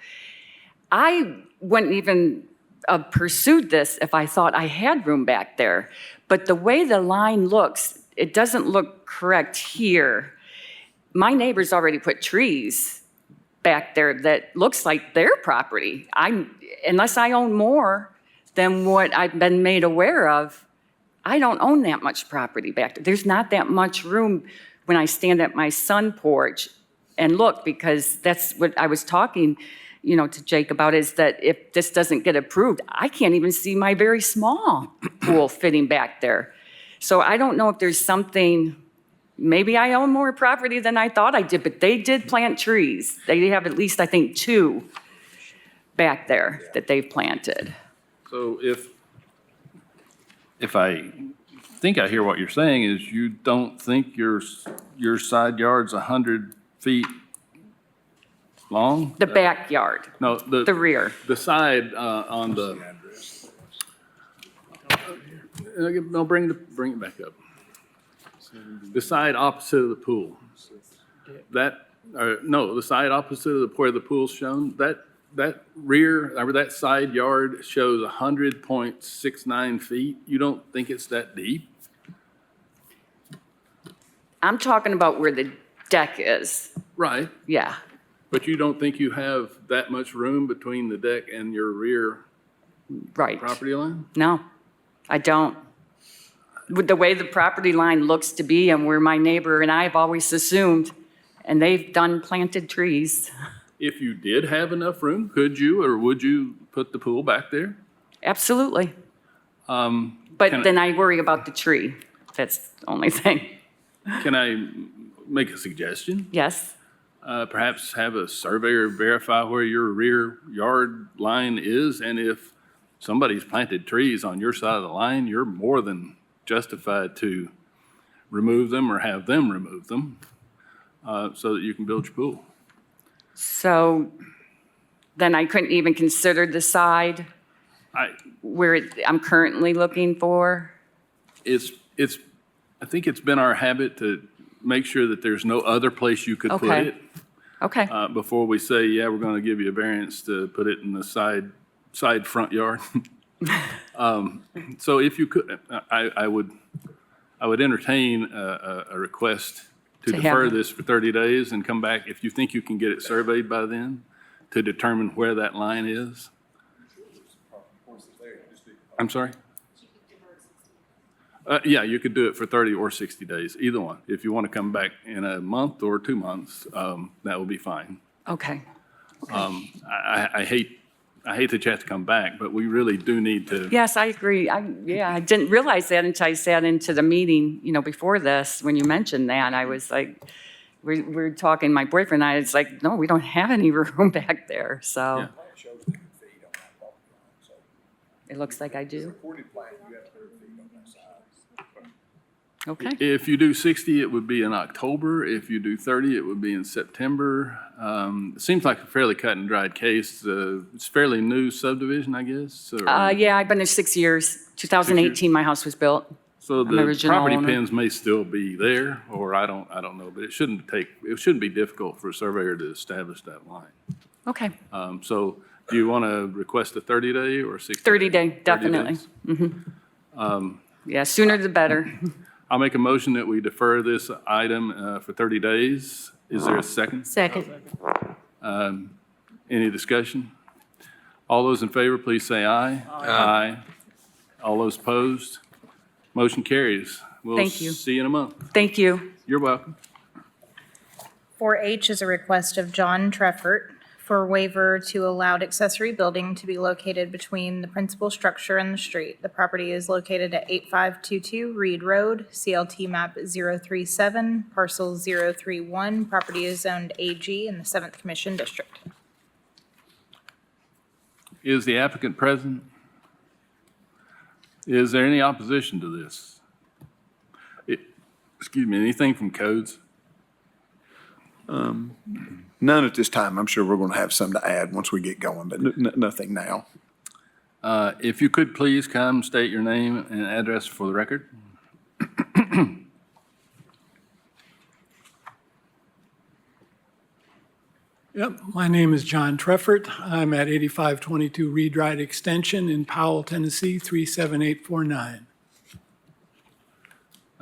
I wouldn't even have pursued this if I thought I had room back there. But the way the line looks, it doesn't look correct here. My neighbors already put trees back there that looks like their property. Unless I own more than what I've been made aware of, I don't own that much property back there. There's not that much room when I stand at my sun porch and look, because that's what I was talking, to Jake about, is that if this doesn't get approved, I can't even see my very small pool fitting back there. So I don't know if there's something, maybe I own more property than I thought I did, but they did plant trees. They have at least, I think, 2 back there that they've planted. So if I think I hear what you're saying is you don't think your side yard's 100 feet long? The backyard, No, the rear. The side on the. No, bring it back up. The side opposite of the pool. The side opposite of where the pool's shown, that rear, or that side yard shows 100.69 feet. You don't think it's that deep? I'm talking about where the deck is. Right. Yeah. But you don't think you have that much room between the deck and your rear property line? No, I don't. With the way the property line looks to be and where my neighbor and I have always assumed, and they've done planted trees. If you did have enough room, could you or would you put the pool back there? Absolutely. But then I worry about the tree. That's the only thing. Can I make a suggestion? Yes. Perhaps have a surveyor verify where your rear yard line is, and if somebody's planted trees on your side of the line, you're more than justified to remove them or have them remove them so that you can build your pool. So then I couldn't even consider the side where I'm currently looking for? I think it's been our habit to make sure that there's no other place you could put Okay. it. Okay. Before we say, yeah, we're going to give you a variance to put it in the side front yard. So if you could, I would entertain a request to To have defer it. this for 30 days and come back if you think you can get it surveyed by then to determine where that line is. I'm sorry? Yeah, you could do it for 30 or 60 days, either one. If you want to come back in a month or 2 months, that will be fine. Okay. I hate that you have to come back, but we really do need to. Yes, I agree. I didn't realize that until I sat into the meeting, before this, when you mentioned that. I was like, we're talking, my boyfriend and I, it's like, no, we don't have any room back there, so. It looks like I do. Okay. If you do 60, it would be in October. If you do 30, it would be in September. It seems like a fairly cut and dried case. It's fairly new subdivision, I guess. Yeah, I've been there 6 years. 2018, my house was built. So I'm the the original property owner. pins may still be there, or I don't know, but it shouldn't be difficult for a surveyor to establish that line. Okay. So do you want to request a 30-day or 60? 30-day, 30 definitely. days? Yeah, sooner the better. I'll make a motion that we defer this item for 30 days. Is there a second? Second. Any discussion? All those in favor, please say aye. Aye. All those opposed? Motion carries. Thank you. We'll see you in a month. Thank you. You're welcome. 4H is a request of John Treffert for waiver to allow accessory building to be located between the principal structure and the street. The property is located at 8522 Reed Road, CLT map 037, parcel 031. Property is zoned AG in the 7th Commission District. Is the applicant present? Is there any opposition to this? Excuse me, anything from codes? None at this time. I'm sure we're going to have some to add once we get going, but nothing now. If you could please come state your name and address for the record. Yep, my name is John Treffert. I'm at 8522 Reed Ride Extension in Powell, Tennessee, 37849.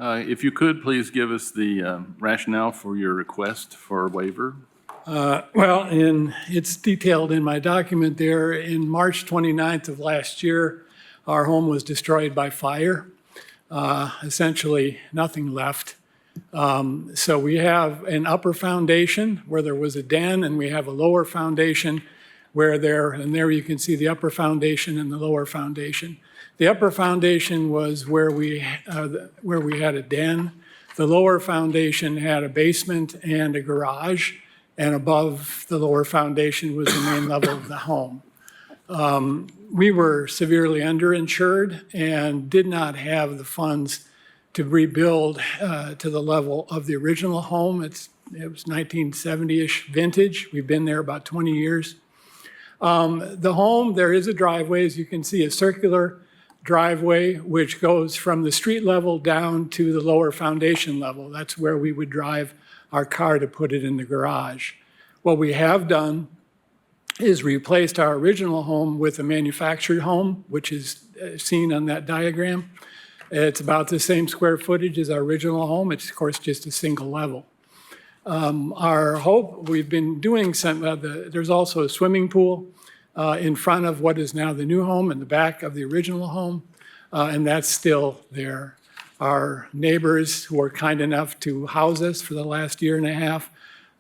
If you could, please give us the rationale for your request for a waiver. Well, it's detailed in my document there. In March 29th of last year, our home was destroyed by fire. Essentially, nothing left. So we have an upper foundation where there was a den, and we have a lower foundation and there you can see the upper foundation and the lower foundation. The upper foundation was where we had a den. The lower foundation had a basement and a garage, and above the lower foundation was the main level of the home. We were severely underinsured and did not have the funds to rebuild to the level of the original home. It was 1970-ish vintage. We've been there about 20 years. The home, there is a driveway, as you can see, a circular driveway, which goes from the street level down to the lower foundation level. That's where we would drive our car to put it in the garage. What we have done is replaced our original home with a manufactured home, which is seen on that diagram. It's about the same square footage as our original home. It's, of course, just a single level. Our hope, we've been doing there's also a swimming pool in front of what is now the new home, in the back of the original home, and that's still there. Our neighbors, who are kind enough to house us for the last year and a half,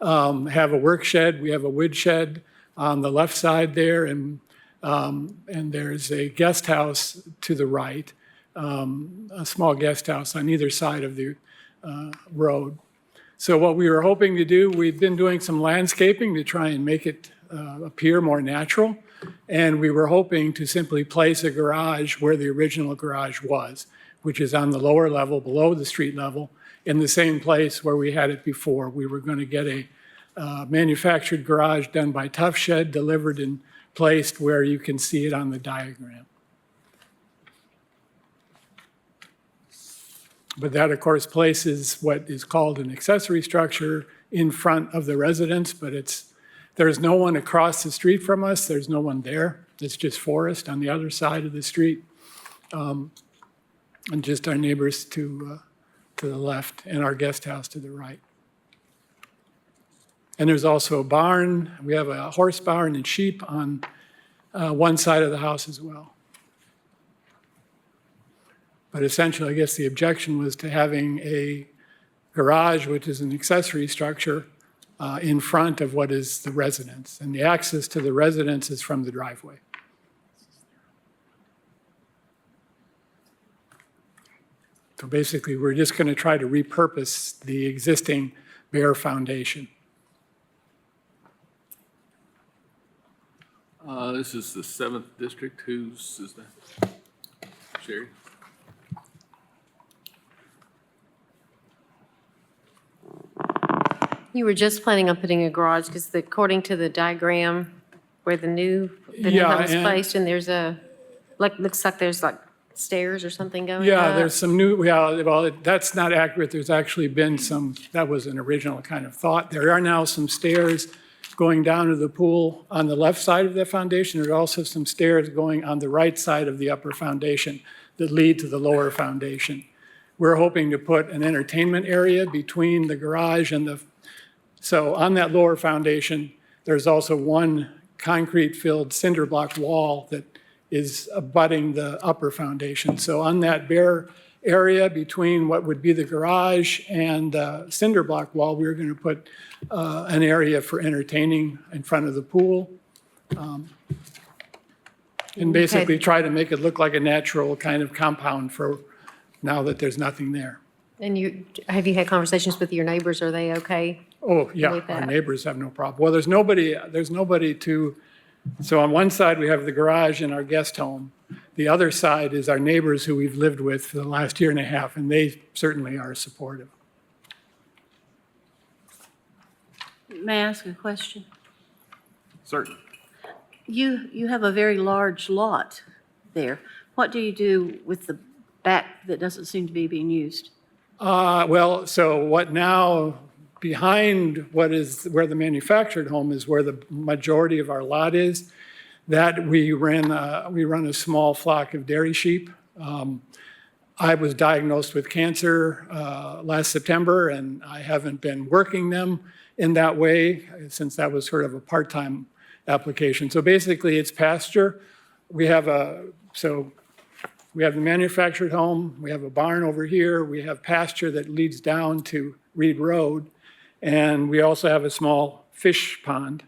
have a work shed. We have a wood shed on the left side there, and there's a guest house to the right, a small guest house on either side of the road. So what we were hoping to do, we've been doing some landscaping to try and make it appear more natural, and we were hoping to simply place a garage where the original garage was, which is on the lower level, below the street level, in the same place where we had it before. We were going to get a manufactured garage done by Tough Shed, delivered and placed where you can see it on the diagram. But that, of course, places what is called an accessory structure in front of the residence, but there's no one across the street from us. There's no one there. It's just forest on the other side of the street, and just our neighbors to the left and our guest house to the right. And there's also a barn. We have a horse barn and sheep on one side of the house as well. But essentially, I guess the objection was to having a garage, which is an accessory structure, in front of what is the residence. And the access to the residence is from the driveway. So basically, we're just going to try to repurpose the existing bare foundation. This is the 7th District. Whose is that? Sherry? You were just planning on putting a garage, because according to the diagram where the new home is placed, and there's looks like there's like stairs or something going up. Yeah, there's some new, well, that's not accurate. There's actually been that was an original kind of thought. There are now some stairs going down to the pool on the left side of the foundation. There are also some stairs going on the right side of the upper foundation that lead to the lower foundation. We're hoping to put an entertainment area between the garage and so on that lower foundation, there's also one concrete-filled cinder block wall that is abutting the upper foundation. So on that bare area between what would be the garage and the cinder block wall, we're going to put an area for entertaining in front of the pool. And basically try to make it look like a natural kind of compound for now that there's nothing there. And have you had conversations with your neighbors? Are they okay? Oh, yeah, with our that? neighbors have no problem. Well, there's nobody so on one side we have the garage and our guest home. The other side is our neighbors who we've lived with for the last year and a half, and they certainly are supportive. May I ask a question? Certainly. You have a very large lot there. What do you do with the back that doesn't seem to be being used? Well, so what now, behind where the manufactured home is, where the majority of our lot is, that we run a small flock of dairy sheep. I was diagnosed with cancer last September, and I haven't been working them in that way since that was sort of a part-time application. So basically, it's pasture. We have the manufactured home, we have a barn over here, we have pasture that leads down to Reed Road, and we also have a small fish pond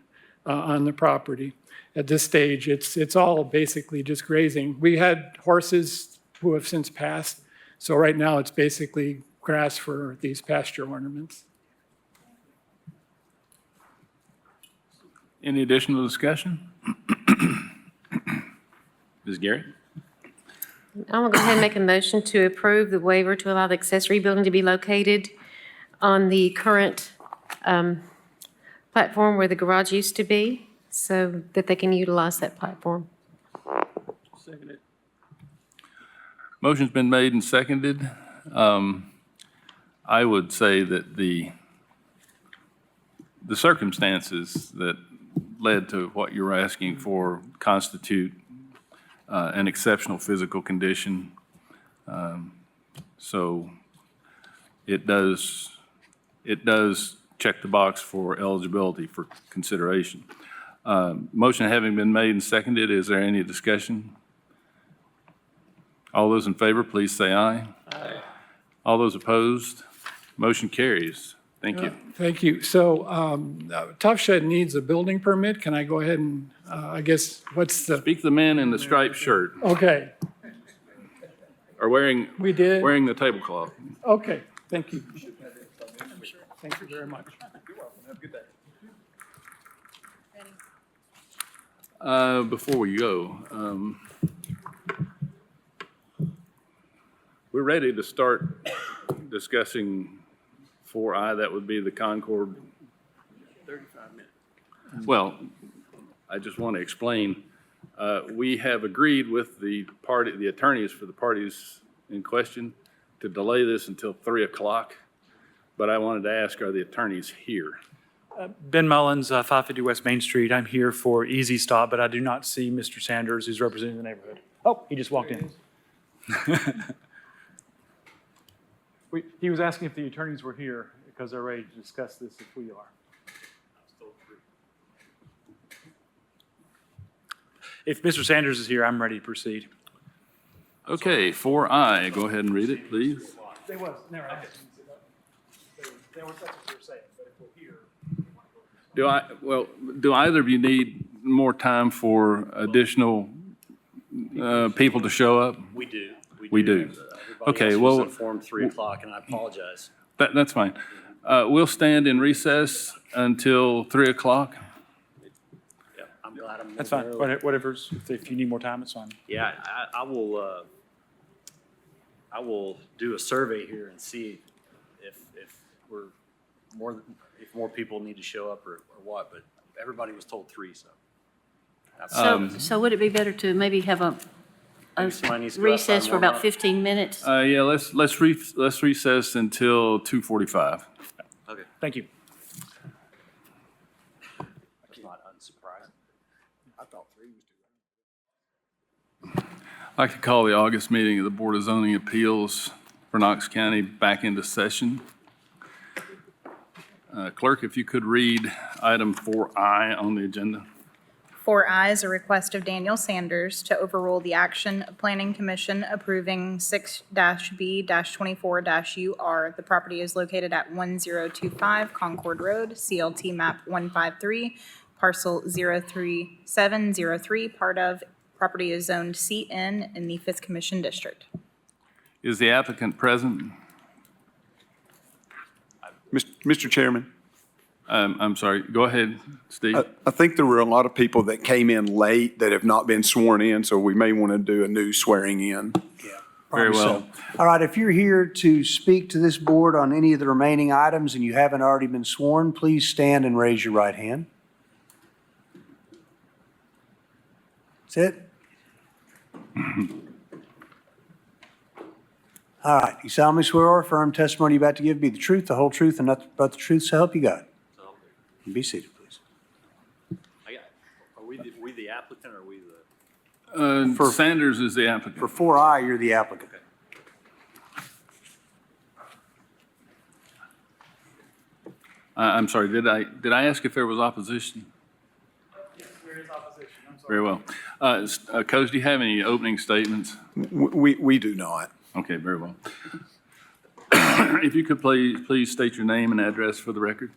on the property. At this stage, it's all basically just grazing. We had horses who have since passed, so right now it's basically grass for these pasture ornaments. Any additional discussion? Ms. Garrett? I'm going to go ahead and make a motion to approve the waiver to allow the accessory building to be located on the current platform where the garage used to be, so that they can utilize that platform. Seconded. Motion's been made and seconded. I would say that the circumstances that led to what you're asking for constitute an exceptional physical condition. So it does check the box for eligibility for consideration. Motion having been made and seconded, is there any discussion? All those in favor, please say aye. Aye. All those opposed, motion carries. Thank you. Thank you. So Tough Shed needs a building permit. Can I go ahead and, I guess, what's the? Speak the man in the striped shirt. Okay, Or wearing the tablecloth. okay, thank you. Thank you very much. Before we go, we're ready to start discussing 4I, that would be the Concord. 35 minutes. Well, I just want to explain, we have agreed with the attorneys for the parties in question to delay this until 3 o'clock, but I wanted to ask, are the attorneys here? Ben Mullins, 550 West Main Street. I'm here for Easy Stop, but I do not see Mr. Sanders, who's representing the neighborhood. Oh, he just walked in. He was asking if the attorneys were here because they're ready to discuss this if we are. If Mr. Sanders is here, I'm ready to proceed. Okay, 4I, go ahead and read it, please. They was, never mind. They were that's what they were saying, but if we're here. Do either of you need more time for additional people to show up? We do. We do. Okay, well. Everybody else was informed 3 o'clock, and I apologize. That's fine. We'll stand in recess until 3 o'clock. Yeah, I'm glad I'm. That's fine. Whatever's, if you need more time, it's fine. Yeah, I will do a survey here and see if we're if more people need to show up or what, but everybody was told 3, so. So would it be better to maybe have a Somebody needs to go outside recess and for warm about up. 15 minutes? Yeah, let's recess until 2:45. Okay. Thank you. That's not unsurprising. I thought 3 was too. I'd like to call the August meeting of the Board of Zoning Appeals for Knox County back into session. Clerk, if you could read item 4I on the agenda. 4I is a request of Daniel Sanders to overrule the action of Planning Commission approving 6-B-24-UR. The property is located at 1025 Concord Road, CLT map 153, parcel 03703, part of. Property is zoned CN in the 5th Commission District. Is the applicant present? Mr. Chairman, I'm sorry, go ahead, Steve. I think there were a lot of people that came in late that have not been sworn in, so we may want to do a new swearing in. Very well. So, all right, if you're here to speak to this board on any of the remaining items and you haven't already been sworn, please stand and raise your right hand. That's it? All right, you solemnly swear or affirm testimony you're about to give be the truth, the whole truth, and nothing but the truth, so help you God. Be seated, please. Are we the applicant or are we the? Sanders is the applicant. For 4I, you're the applicant. I'm sorry, did I ask if there was opposition? Yes, there is opposition. I'm sorry. Very well. Coach, do you have any opening statements? We do not. Okay, very well. If you could please state your name and address for the record.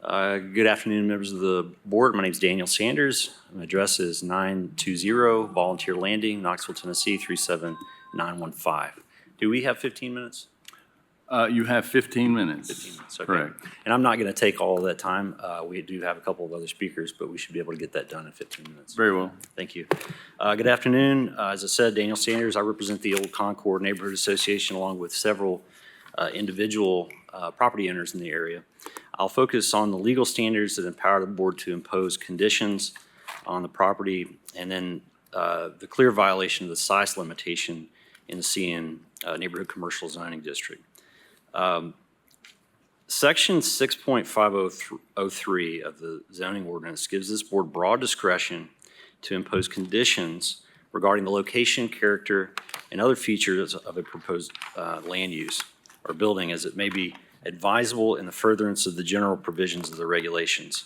Good afternoon, members of the board. My name is Daniel Sanders. My address is 920 Volunteer Landing, Knoxville, Tennessee, 37915. Do we have 15 minutes? You have 15 minutes. 15 minutes, okay. Correct. And I'm not going to take all of that time. We do have a couple of other speakers, but we should be able to get that done in 15 minutes. Very well. Thank you. Good afternoon. As I said, Daniel Sanders. I represent the Old Concord Neighborhood Association along with several individual property owners in the area. I'll focus on the legal standards that empower the board to impose conditions on the property, and then the clear violation of the size limitation in the CN Neighborhood Commercial Zoning District. Section 6.503 of the zoning ordinance gives this board broad discretion to impose conditions regarding the location, character, and other features of a proposed land use or building as it may be advisable in the furtherance of the general provisions of the regulations.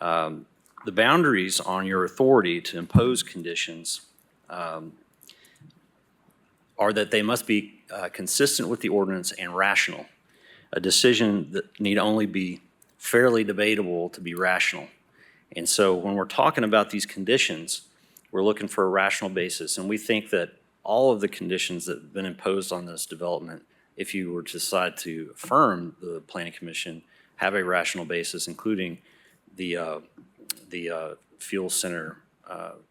The boundaries on your authority to impose conditions are that they must be consistent with the ordinance and rational. A decision that need only be fairly debatable to be rational. And so when we're talking about these conditions, we're looking for a rational basis. And we think that all of the conditions that have been imposed on this development, if you were to decide to affirm the Planning Commission, have a rational basis, including the fuel center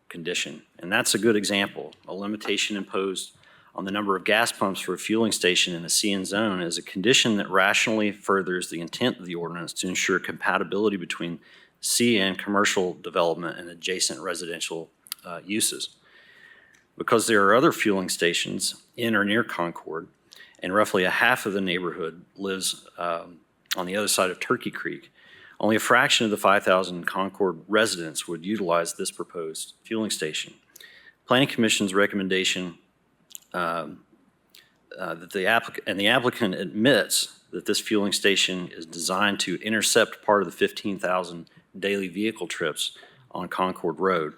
condition. And that's a good example. A limitation imposed on the number of gas pumps for a fueling station in a CN zone is a condition that rationally furthers the intent of the ordinance to ensure compatibility between CN commercial development and adjacent residential uses. Because there are other fueling stations in or near Concord, and roughly a half of the neighborhood lives on the other side of Turkey Creek, only a fraction of the 5,000 Concord residents would utilize this proposed fueling station. Planning Commission's recommendation that the applicant admits that this fueling station is designed to intercept part of the 15,000 daily vehicle trips on Concord Road.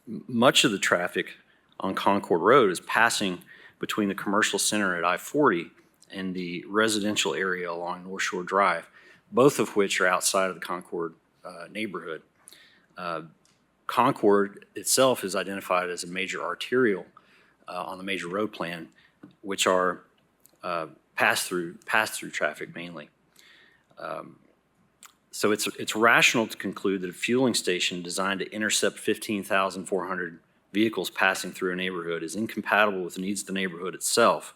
Much of the traffic on Concord Road is passing between the commercial center at I-40 and the residential area along North Shore Drive, both of which are outside of the Concord neighborhood. Concord itself is identified as a major arterial on the major road plan, which are pass-through traffic mainly. So it's rational to conclude that a fueling station designed to intercept 15,400 vehicles passing through a neighborhood is incompatible with the needs of the neighborhood itself.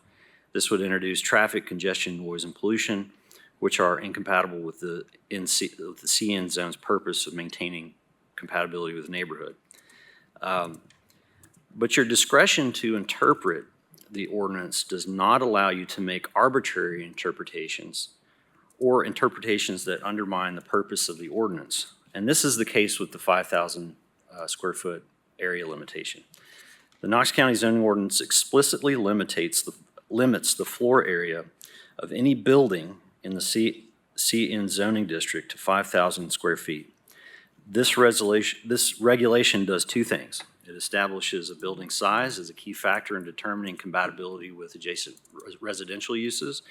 This would introduce traffic, congestion, noise, and pollution, which are incompatible with the CN zone's purpose of maintaining compatibility with the neighborhood. But your discretion to interpret the ordinance does not allow you to make arbitrary interpretations or interpretations that undermine the purpose of the ordinance. And this is the case with the 5,000 square foot area limitation. The Knox County zoning ordinance explicitly limits the floor area of any building in the CN zoning district to 5,000 square feet. This regulation does two things. It establishes a building size as a key factor in determining compatibility with adjacent residential uses.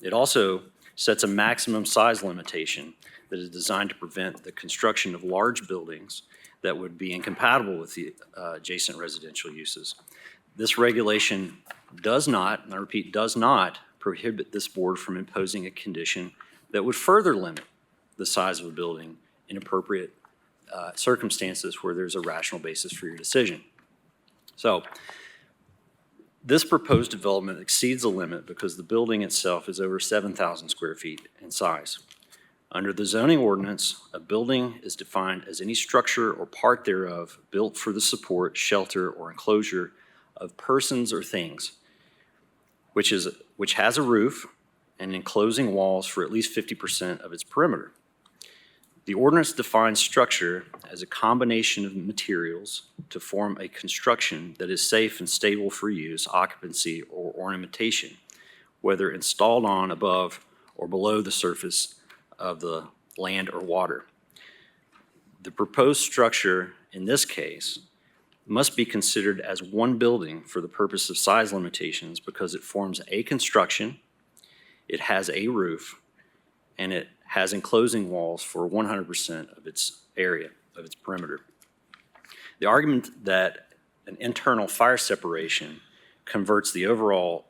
It also sets a maximum size limitation that is designed to prevent the construction of large buildings that would be incompatible with the adjacent residential uses. This regulation does not, and I repeat, does not prohibit this board from imposing a condition that would further limit the size of a building in appropriate circumstances where there's a rational basis for your decision. So this proposed development exceeds the limit because the building itself is over 7,000 square feet in size. Under the zoning ordinance, a building is defined as any structure or part thereof built for the support, shelter, or enclosure of persons or things, which has a roof and enclosing walls for at least 50% of its perimeter. The ordinance defines structure as a combination of materials to form a construction that is safe and stable for use, occupancy, or ornamentation, whether installed on, above, or below the surface of the land or water. The proposed structure in this case must be considered as one building for the purpose of size limitations because it forms a construction, it has a roof, and it has enclosing walls for 100% of its area, of its perimeter. The argument that an internal fire separation converts the overall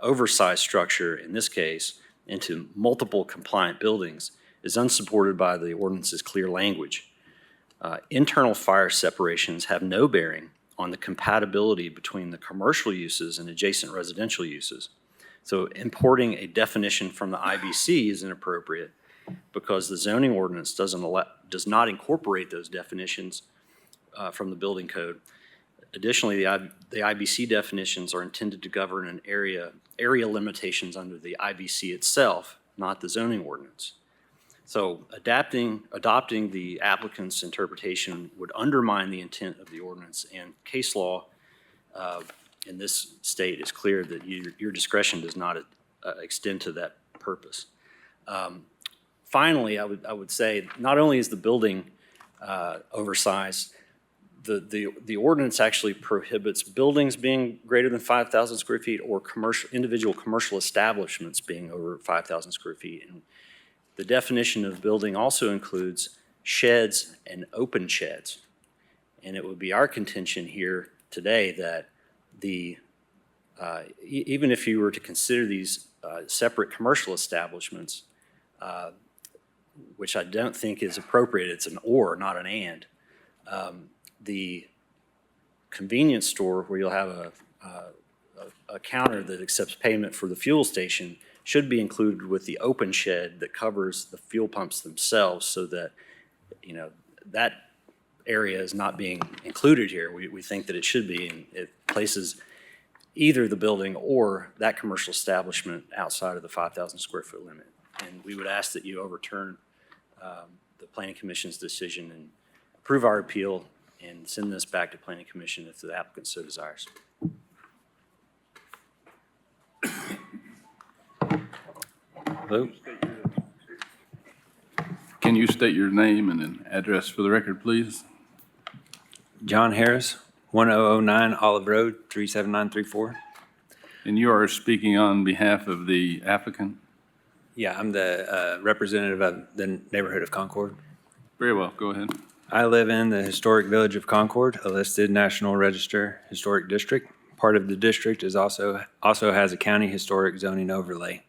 oversized structure, in this case, into multiple compliant buildings is unsupported by the ordinance's clear language. Internal fire separations have no bearing on the compatibility between the commercial uses and adjacent residential uses. So importing a definition from the IBC is inappropriate because the zoning ordinance does not incorporate those definitions from the building code. Additionally, the IBC definitions are intended to govern an area limitations under the IBC itself, not the zoning ordinance. So adopting the applicant's interpretation would undermine the intent of the ordinance, and case law in this state is clear that your discretion does not extend to that purpose. Finally, I would say not only is the building oversized, the ordinance actually prohibits buildings being greater than 5,000 square feet or individual commercial establishments being over 5,000 square feet. And the definition of building also includes sheds and open sheds. And it would be our contention here today that even if you were to consider these separate commercial establishments, which I don't think is appropriate, it's an or, not an and, the convenience store where you'll have a counter that accepts payment for the fuel station should be included with the open shed that covers the fuel pumps themselves, so that, that area is not being included here. We think that it should be, and it places either the building or that commercial establishment outside of the 5,000 square foot limit. And we would ask that you overturn the Planning Commission's decision and approve our appeal and send this back to Planning Commission if the applicant so desires. Vote. Can you state your name and an address for the record, please? John Harris, 1009 Olive Road, 37934. And you are speaking on behalf of the applicant? Yeah, I'm the representative of the neighborhood of Concord. Very well, go ahead. I live in the historic village of Concord, a listed National Register historic district. Part of the district is also has a county historic zoning overlay.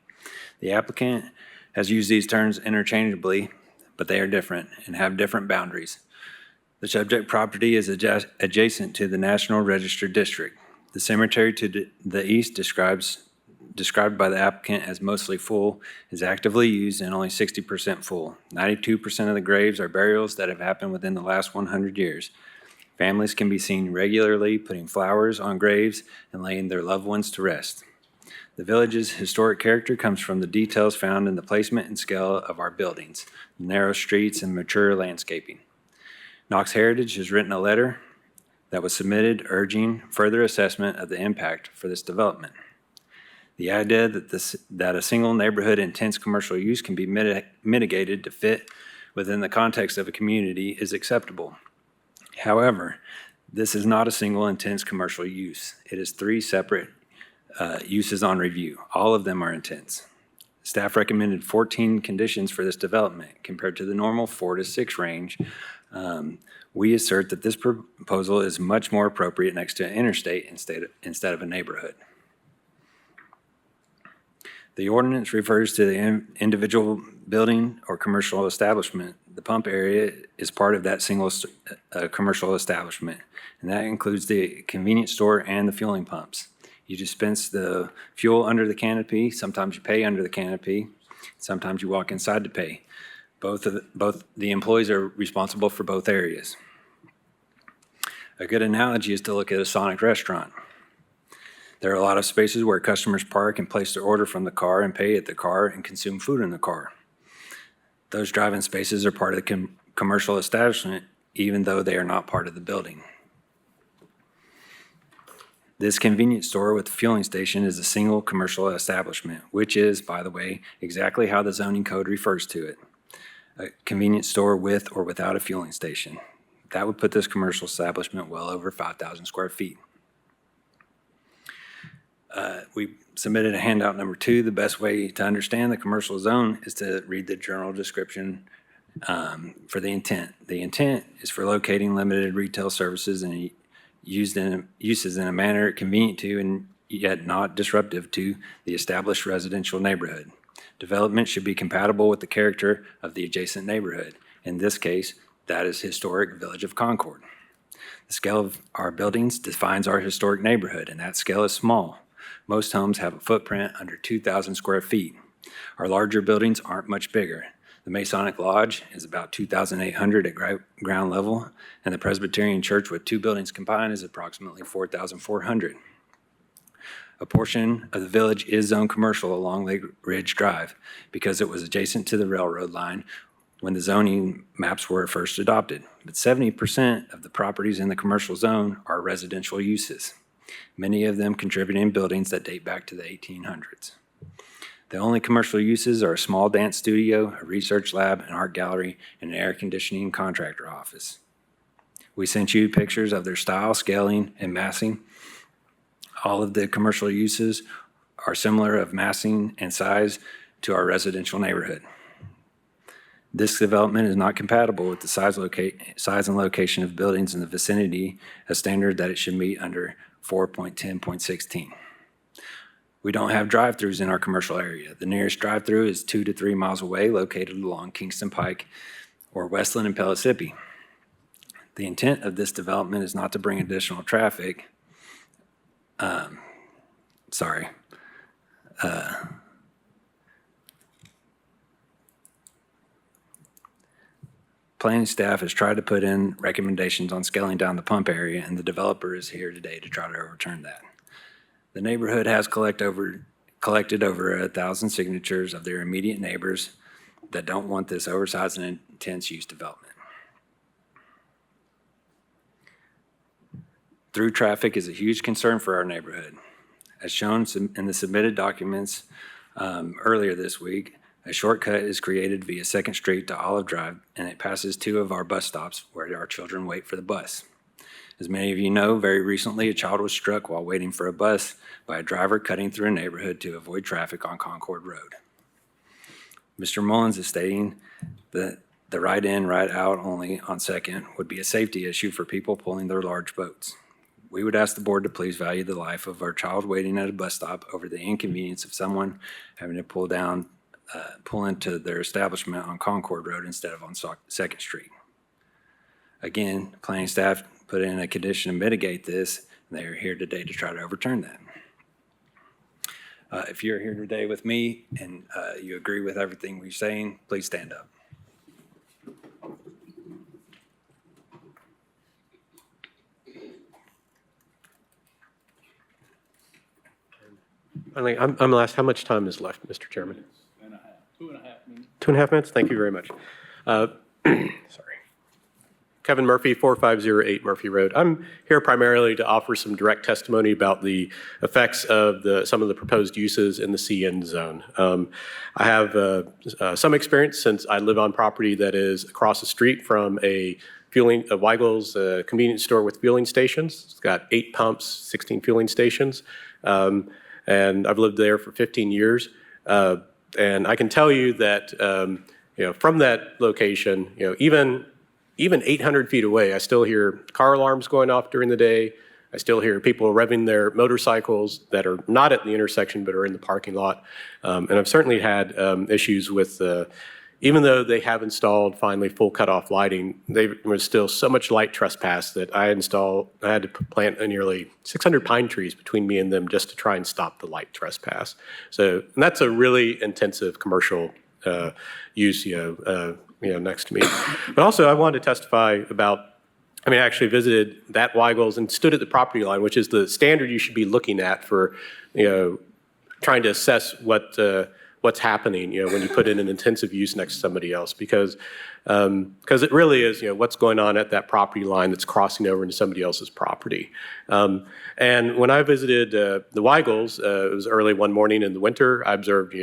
The applicant has used these terms interchangeably, but they are different and have different boundaries. The subject property is adjacent to the National Register district. The cemetery to the east, described by the applicant as mostly full, is actively used and only 60% full. 92% of the graves are burials that have happened within the last 100 years. Families can be seen regularly putting flowers on graves and laying their loved ones to rest. The village's historic character comes from the details found in the placement and scale of our buildings, narrow streets, and mature landscaping. Knox Heritage has written a letter that was submitted urging further assessment of the impact for this development. The idea that a single neighborhood intense commercial use can be mitigated to fit within the context of a community is acceptable. However, this is not a single intense commercial use. It is three separate uses on review. All of them are intense. Staff recommended 14 conditions for this development compared to the normal 4 to 6 range. We assert that this proposal is much more appropriate next to an interstate instead of a neighborhood. The ordinance refers to the individual building or commercial establishment. The pump area is part of that single commercial establishment, and that includes the convenience store and the fueling pumps. You dispense the fuel under the canopy. Sometimes you pay under the canopy. Sometimes you walk inside to pay. Both the employees are responsible for both areas. A good analogy is to look at a Sonic restaurant. There are a lot of spaces where customers park and place their order from the car and pay at the car and consume food in the car. Those drive-in spaces are part of the commercial establishment, even though they are not part of the building. This convenience store with the fueling station is a single commercial establishment, which is, by the way, exactly how the zoning code refers to it. a convenience store with or without a fueling station. That would put this commercial establishment well over 5,000 square feet. We submitted a handout number 2. The best way to understand the commercial zone is to read the general description for the intent. The intent is for locating limited retail services and uses in a manner convenient to and yet not disruptive to the established residential neighborhood. Development should be compatible with the character of the adjacent neighborhood. In this case, that is historic Village of Concord. The scale of our buildings defines our historic neighborhood, and that scale is small. Most homes have a footprint under 2,000 square feet. Our larger buildings aren't much bigger. The Masonic Lodge is about 2,800 at ground level, and the Presbyterian Church with 2 buildings combined is approximately 4,400. A portion of the village is zoned commercial along Lake Ridge Drive because it was adjacent to the railroad line when the zoning maps were first adopted. But 70% of the properties in the commercial zone are residential uses, many of them contributing buildings that date back to the 1800s. The only commercial uses are a small dance studio, a research lab, an art gallery, and an air conditioning contractor office. We sent you pictures of their style, scaling, and massing. All of the commercial uses are similar of massing and size to our residential neighborhood. This development is not compatible with the size and location of buildings in the vicinity, a standard that it should meet under 4.10.16. We don't have drive-throughs in our commercial area. The nearest drive-through is 2 to 3 miles away, located along Kingston Pike or Westland and Pellissippi. The intent of this development is not to bring additional traffic. Planning staff has tried to put in recommendations on scaling down the pump area, and the developer is here today to try to overturn that. The neighborhood has collected over 1,000 signatures of their immediate neighbors that don't want this oversized and intense use development. Through traffic is a huge concern for our neighborhood. As shown in the submitted documents earlier this week, a shortcut is created via 2nd Street to Olive Drive, and it passes 2 of our bus stops where our children wait for the bus. As many of you know, very recently a child was struck while waiting for a bus by a driver cutting through a neighborhood to avoid traffic on Concord Road. Mr. Mullins is stating that the right in, right out only on 2nd would be a safety issue for people pulling their large boats. We would ask the board to please value the life of our child waiting at a bus stop over the inconvenience of someone having to pull into their establishment on Concord Road instead of on 2nd Street. Again, planning staff put in a condition to mitigate this, and they are here today to try to overturn that. If you're here today with me and you agree with everything we're saying, please stand up. I'm last. How much time is left, Mr. Chairman? 2.5 minutes. 2.5 minutes? Thank you very much. Sorry. Kevin Murphy, 4508 Murphy Road. I'm here primarily to offer some direct testimony about the effects of some of the proposed uses in the CN zone. I have some experience since I live on property that is across the street from a Weigel's convenience store with fueling stations. It's got 8 pumps, 16 fueling stations, and I've lived there for 15 years. And I can tell you that from that location, even 800 feet away, I still hear car alarms going off during the day. I still hear people revving their motorcycles that are not at the intersection but are in the parking lot. And I've certainly had issues with, even though they have installed finally full cutoff lighting, there was still so much light trespass that I had to plant nearly 600 pine trees between me and them just to try and stop the light trespass. So and that's a really intensive commercial use, next to me. But also I wanted to testify about, I actually visited that Weigel's and stood at the property line, which is the standard you should be looking at for, trying to assess what's happening, when you put in an intensive use next to somebody else, because it really is, what's going on at that property line that's crossing over into somebody else's property. And when I visited the Weigel's, it was early one morning in the winter, I observed,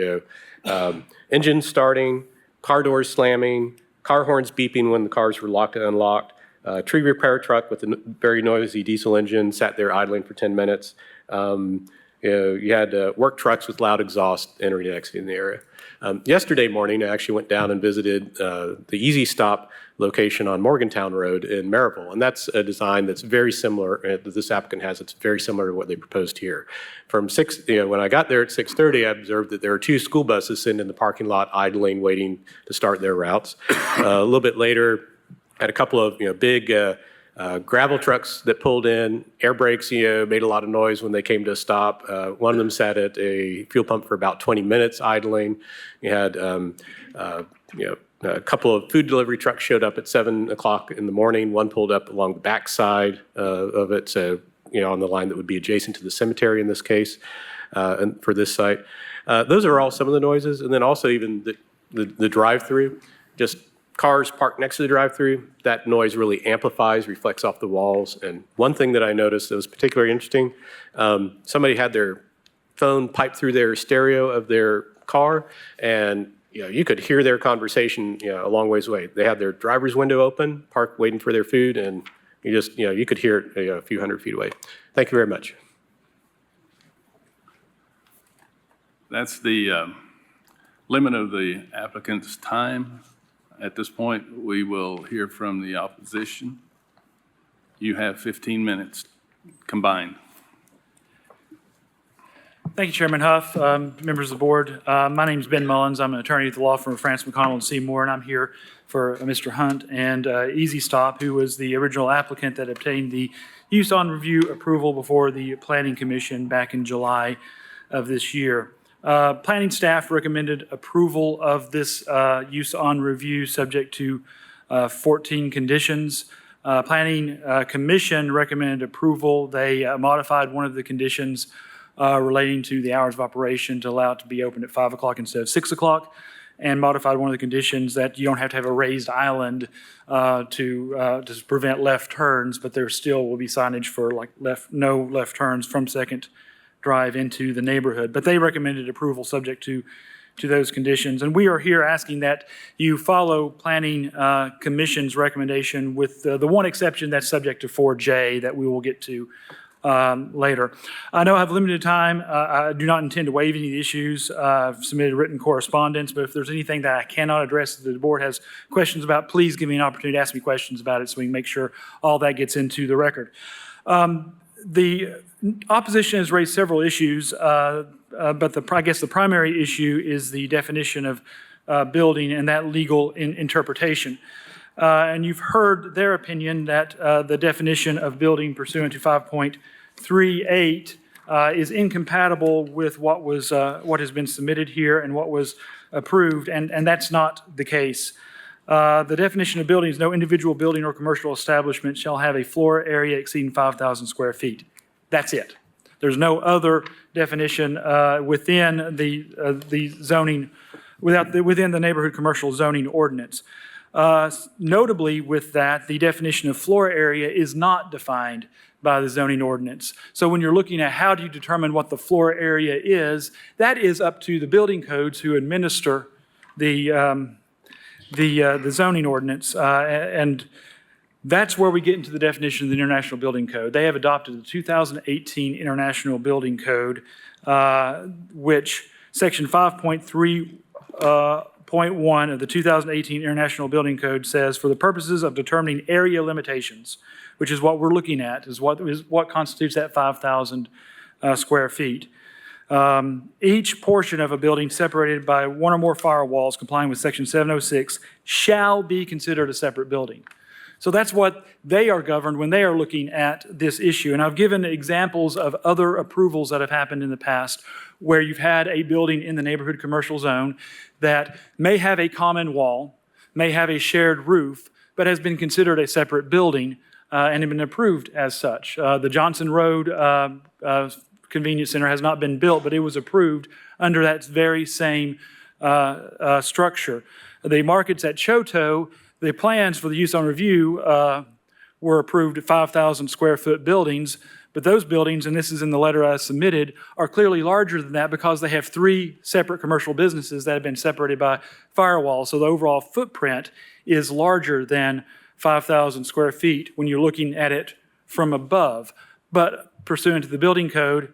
engines starting, car doors slamming, car horns beeping when the cars were locked and unlocked, tree repair truck with a very noisy diesel engine sat there idling for 10 minutes. You had work trucks with loud exhaust entering and exiting the area. Yesterday morning, I actually went down and visited the Easy Stop location on Morgantown Road in Maryville, and that's a design that's very similar, that this applicant has. It's very similar to what they proposed here. From when I got there at 6:30, I observed that there are 2 school buses sitting in the parking lot idling, waiting to start their routes. A little bit later, had a couple of big gravel trucks that pulled in. Air brakes made a lot of noise when they came to a stop. One of them sat at a fuel pump for about 20 minutes idling. You had a couple of food delivery trucks showed up at 7 o'clock in the morning. One pulled up along the backside of it, so on the line that would be adjacent to the cemetery in this case, and for this site. Those are all some of the noises, and then also even the drive-through, just cars parked next to the drive-through, that noise really amplifies, reflects off the walls. And one thing that I noticed that was particularly interesting, somebody had their phone piped through their stereo of their car, and you could hear their conversation a long ways away. They had their driver's window open, parked waiting for their food, and you could hear it a few hundred feet away. Thank you very much. That's the limit of the applicant's time. At this point, we will hear from the opposition. You have 15 minutes combined. Thank you, Chairman Huff, members of the board. My name is Ben Mullins. I'm an attorney at the law firm of France, McConnell, and Seymour, and I'm here for Mr. Hunt and Easy Stop, who was the original applicant that obtained the use on review approval before the Planning Commission back in July of this year. Planning staff recommended approval of this use on review subject to 14 conditions. Planning Commission recommended approval. They modified one of the conditions relating to the hours of operation to allow it to be open at 5 o'clock instead of 6 o'clock, and modified one of the conditions that you don't have to have a raised island to prevent left turns, but there still will be signage for no left turns from Second Drive into the neighborhood. But they recommended approval subject to those conditions. And we are here asking that you follow Planning Commission's recommendation with the one exception that's subject to 4J that we will get to later. I know I have limited time. I do not intend to waive any of the issues. I've submitted written correspondence, but if there's anything that I cannot address that the board has questions about, please give me an opportunity to ask me questions about it so we can make sure all that gets into the record. The opposition has raised several issues, but I guess the primary issue is the definition of building and that legal interpretation. And you've heard their opinion that the definition of building pursuant to 5.38 is incompatible with what has been submitted here and what was approved, and that's not the case. The definition of building is no individual building or commercial establishment shall have a floor area exceeding 5,000 square feet. That's it. There's no other definition within the zoning, within the neighborhood commercial zoning ordinance. Notably with that, the definition of floor area is not defined by the zoning ordinance. So when you're looking at how do you determine what the floor area is, that is up to the building codes who administer the zoning ordinance, and that's where we get into the definition of the International Building Code. They have adopted the 2018 International Building Code, which section 5.3.1 of the 2018 International Building Code says, for the purposes of determining area limitations, which is what we're looking at, is what constitutes that 5,000 square feet. Each portion of a building separated by one or more firewalls complying with section 706 shall be considered a separate building. So that's what they are governed when they are looking at this issue. And I've given examples of other approvals that have happened in the past where you've had a building in the neighborhood commercial zone that may have a common wall, may have a shared roof, but has been considered a separate building and have been approved as such. The Johnson Road Convenience Center has not been built, but it was approved under that very same structure. The markets at Choteau, the plans for the use on review were approved at 5,000 square foot buildings, but those buildings, and this is in the letter I submitted, are clearly larger than that because they have 3 separate commercial businesses that have been separated by firewalls. So the overall footprint is larger than 5,000 square feet when you're looking at it from above. But pursuant to the building code,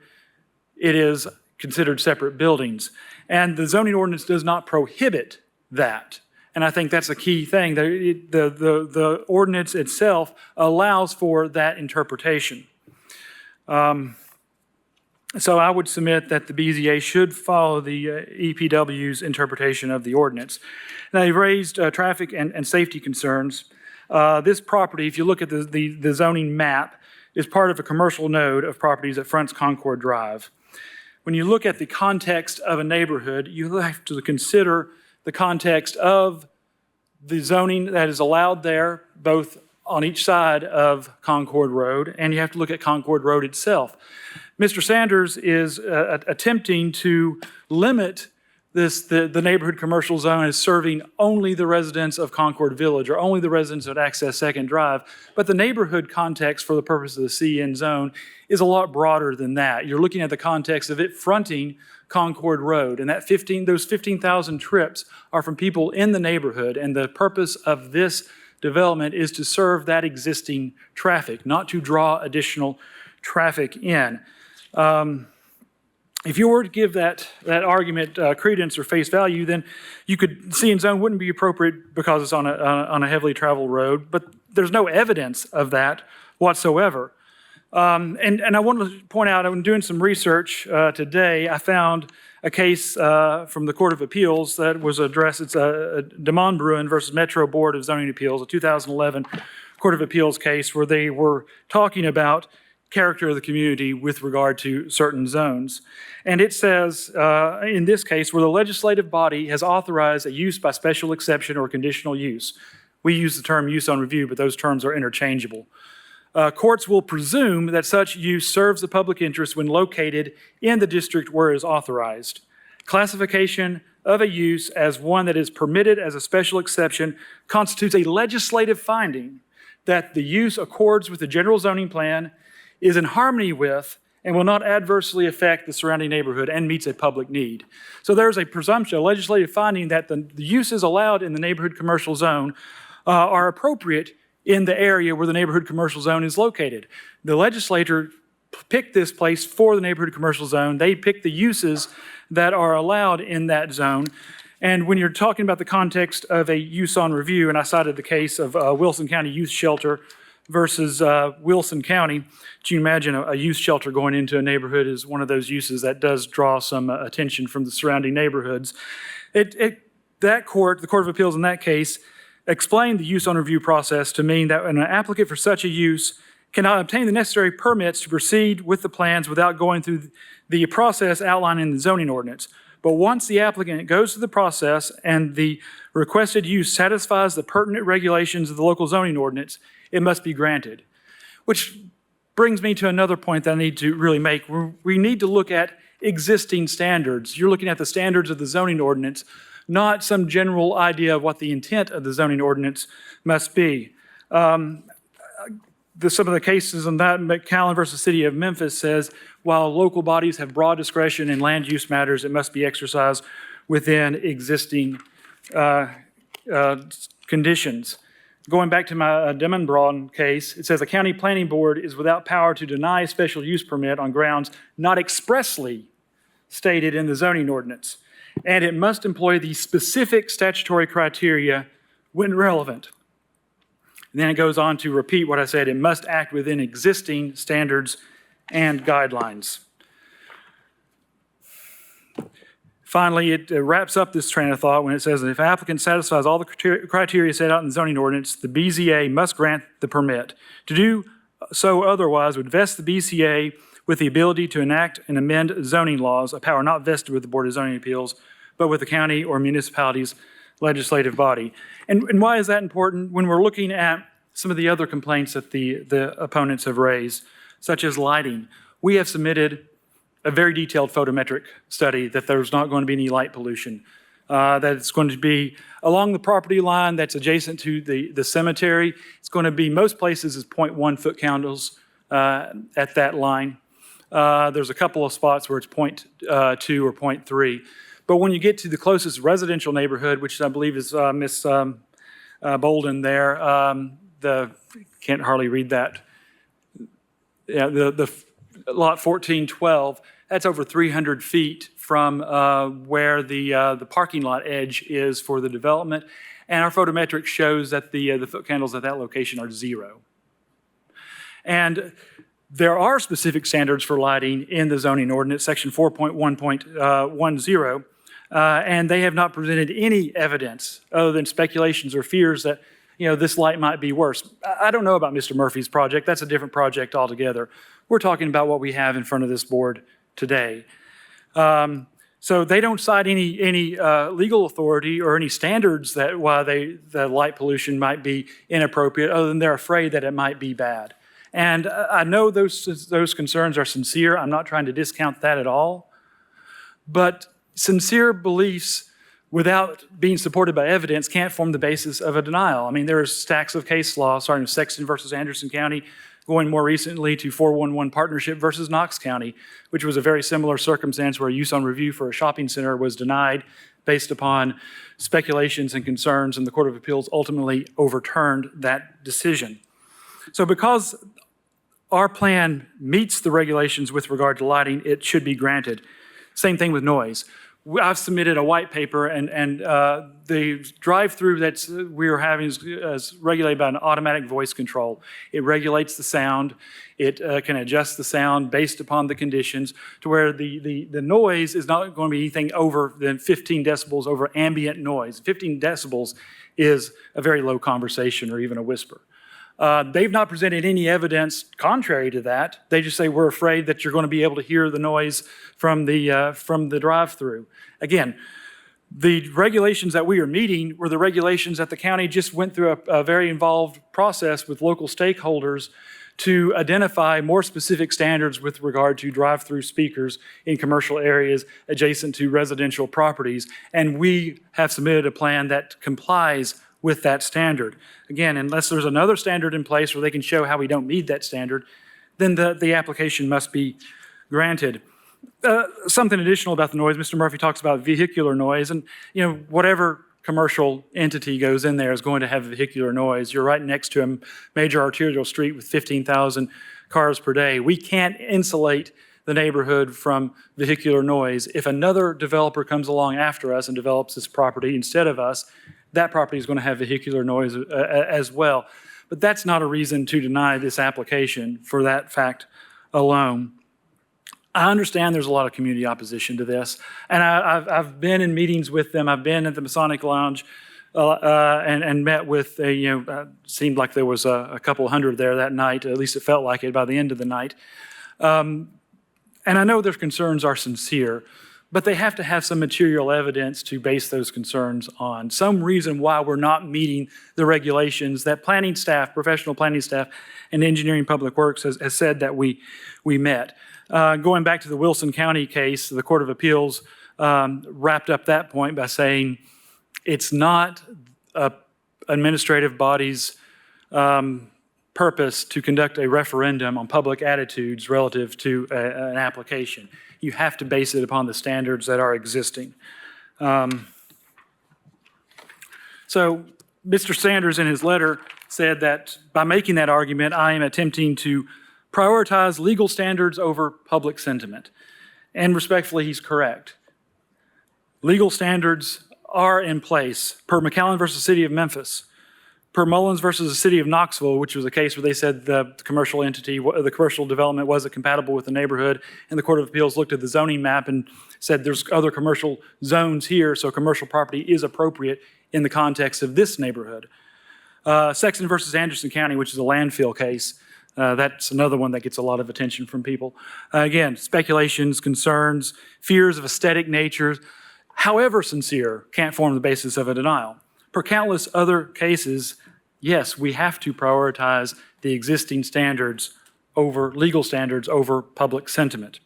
it is considered separate buildings. And the zoning ordinance does not prohibit that. And I think that's a key thing. The ordinance itself allows for that interpretation. So I would submit that the BZA should follow the EPW's interpretation of the ordinance. Now, you've raised traffic and safety concerns. This property, if you look at the zoning map, is part of a commercial node of properties that fronts Concord Drive. When you look at the context of a neighborhood, you have to consider the context of the zoning that is allowed there, both on each side of Concord Road, and you have to look at Concord Road itself. Mr. Sanders is attempting to limit the neighborhood commercial zone as serving only the residents of Concord Village or only the residents that access Second Drive. But the neighborhood context for the purpose of the CN zone is a lot broader than that. You're looking at the context of it fronting Concord Road, and those 15,000 trips are from people in the neighborhood, and the purpose of this development is to serve that existing traffic, not to draw additional traffic in. If you were to give that argument credence or face value, then you could see CN zone wouldn't be appropriate because it's on a heavily traveled road, but there's no evidence of that whatsoever. And I want to point out, I'm doing some research today. I found a case from the Court of Appeals that was addressed. It's Demond Bruin versus Metro Board of Zoning Appeals, a 2011 Court of Appeals case where they were talking about character of the community with regard to certain zones. And it says, in this case, where the legislative body has authorized a use by special exception or conditional use. We use the term use on review, but those terms are interchangeable. Courts will presume that such use serves the public interest when located in the district where it is authorized. Classification of a use as one that is permitted as a special exception constitutes a legislative finding that the use accords with the general zoning plan, is in harmony with, and will not adversely affect the surrounding neighborhood and meets a public need. So there's a presumption, a legislative finding that the uses allowed in the neighborhood commercial zone are appropriate in the area where the neighborhood commercial zone is located. The legislature picked this place for the neighborhood commercial zone. They picked the uses that are allowed in that zone. And when you're talking about the context of a use on review, and I cited the case of Wilson County Youth Shelter versus Wilson County, can you imagine a youth shelter going into a neighborhood is one of those uses that does draw some attention from the surrounding neighborhoods. That court, the Court of Appeals in that case, explained the use on review process to mean that an applicant for such a use cannot obtain the necessary permits to proceed with the plans without going through the process outlined in the zoning ordinance. But once the applicant goes through the process and the requested use satisfies the pertinent regulations of the local zoning ordinance, it must be granted. Which brings me to another point that I need to really make. We need to look at existing standards. You're looking at the standards of the zoning ordinance, not some general idea of what the intent of the zoning ordinance must be. Some of the cases on that, McAllen versus City of Memphis says, while local bodies have broad discretion in land use matters, it must be exercised within existing conditions. Going back to my Demonbraun case, it says a county planning board is without power to deny a special use permit on grounds not expressly stated in the zoning ordinance, and it must employ the specific statutory criteria when relevant. And then it goes on to repeat what I said, it must act within existing standards and guidelines. Finally, it wraps up this train of thought when it says that if an applicant satisfies all the criteria set out in the zoning ordinance, the BZA must grant the permit. To do so otherwise would vest the BZA with the ability to enact and amend zoning laws, a power not vested with the Board of Zoning Appeals, but with the county or municipality's legislative body. And why is that important? When we're looking at some of the other complaints that the opponents have raised, such as lighting, we have submitted a very detailed photometric study that there's not going to be any light pollution, that it's going to be along the property line that's adjacent to the cemetery. It's going to be, most places is 0.1 foot candles at that line. There's a couple of spots where it's 0.2 or 0.3. But when you get to the closest residential neighborhood, which I believe is Ms. Bolden there. Can't hardly read that. Yeah, the lot 1412, that's over 300 feet from where the parking lot edge is for the development. And our photometric shows that the foot candles at that location are 0. And there are specific standards for lighting in the zoning ordinance, section 4.1.10, and they have not presented any evidence other than speculations or fears that, this light might be worse. I don't know about Mr. Murphy's project. That's a different project altogether. We're talking about what we have in front of this board today. So they don't cite any legal authority or any standards that why the light pollution might be inappropriate, other than they're afraid that it might be bad. And I know those concerns are sincere. I'm not trying to discount that at all. But sincere beliefs without being supported by evidence can't form the basis of a denial. I mean, there's stacks of case law, starting with Sexton versus Anderson County, going more recently to 411 Partnership versus Knox County, which was a very similar circumstance where use on review for a shopping center was denied based upon speculations and concerns, and the Court of Appeals ultimately overturned that decision. So because our plan meets the regulations with regard to lighting, it should be granted. Same thing with noise. I've submitted a white paper, and the drive-through that we are having is regulated by an automatic voice control. It regulates the sound. It can adjust the sound based upon the conditions to where the noise is not going to be anything over than 15 decibels over ambient noise. 15 decibels is a very low conversation or even a whisper. They've not presented any evidence contrary to that. They just say, we're afraid that you're going to be able to hear the noise from the drive-through. Again, the regulations that we are meeting were the regulations that the county just went through a very involved process with local stakeholders to identify more specific standards with regard to drive-through speakers in commercial areas adjacent to residential properties. And we have submitted a plan that complies with that standard. Again, unless there's another standard in place where they can show how we don't meet that standard, then the application must be granted. Something additional about the noise, Mr. Murphy talks about vehicular noise, and whatever commercial entity goes in there is going to have vehicular noise. You're right next to a major arterial street with 15,000 cars per day. We can't insulate the neighborhood from vehicular noise. If another developer comes along after us and develops this property instead of us, that property is going to have vehicular noise as well. But that's not a reason to deny this application for that fact alone. I understand there's a lot of community opposition to this, and I've been in meetings with them. I've been at the Masonic Lounge and met with, seemed like there was a couple hundred there that night. At least it felt like it by the end of the night. And I know their concerns are sincere, but they have to have some material evidence to base those concerns on. Some reason why we're not meeting the regulations that planning staff, professional planning staff, and engineering public works has said that we met. Going back to the Wilson County case, the Court of Appeals wrapped up that point by saying it's not an administrative body's purpose to conduct a referendum on public attitudes relative to an application. You have to base it upon the standards that are existing. So Mr. Sanders in his letter said that by making that argument, I am attempting to prioritize legal standards over public sentiment. And respectfully, he's correct. Legal standards are in place per McAllen versus City of Memphis, per Mullins versus the City of Knoxville, which was a case where they said the commercial entity, the commercial development wasn't compatible with the neighborhood, and the Court of Appeals looked at the zoning map and said there's other commercial zones here, so commercial property is appropriate in the context of this neighborhood. Sexton versus Anderson County, which is a landfill case, that's another one that gets a lot of attention from people. Again, speculations, concerns, fears of aesthetic nature, however sincere, can't form the basis of a denial. Per countless other cases, yes, we have to prioritize the existing standards over legal standards over public sentiment.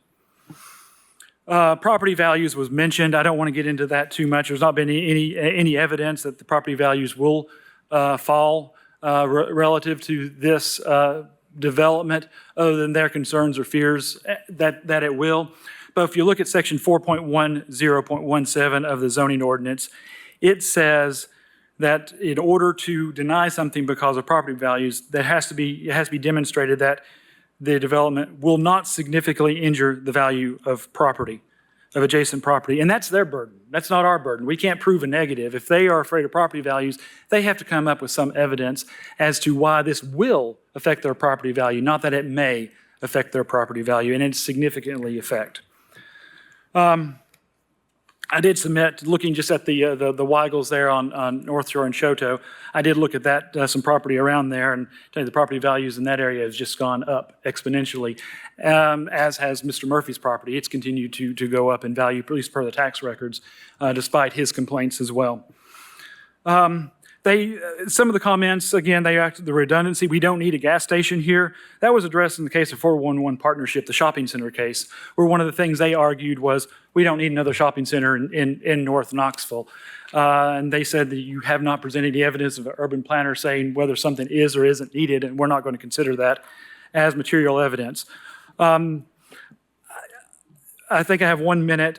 Property values was mentioned. I don't want to get into that too much. There's not been any evidence that the property values will fall relative to this development, other than their concerns or fears that it will. But if you look at section 4.10.17 of the zoning ordinance, it says that in order to deny something because of property values, it has to be demonstrated that the development will not significantly injure the value of property, of adjacent property. And that's their burden. That's not our burden. We can't prove a negative. If they are afraid of property values, they have to come up with some evidence as to why this will affect their property value, not that it may affect their property value, and it significantly affect. I did submit, looking just at the Weigels there on North Shore and Shoto, I did look at that, some property around there, and tell you the property values in that area has just gone up exponentially, as has Mr. Murphy's property. It's continued to go up in value, at least per the tax records, despite his complaints as well. Some of the comments, again, the redundancy, we don't need a gas station here. That was addressed in the case of 411 Partnership, the shopping center case, where one of the things they argued was, we don't need another shopping center in North Knoxville. And they said that you have not presented any evidence of an urban planner saying whether something is or isn't needed, and we're not going to consider that as material evidence. I think I have 1 minute.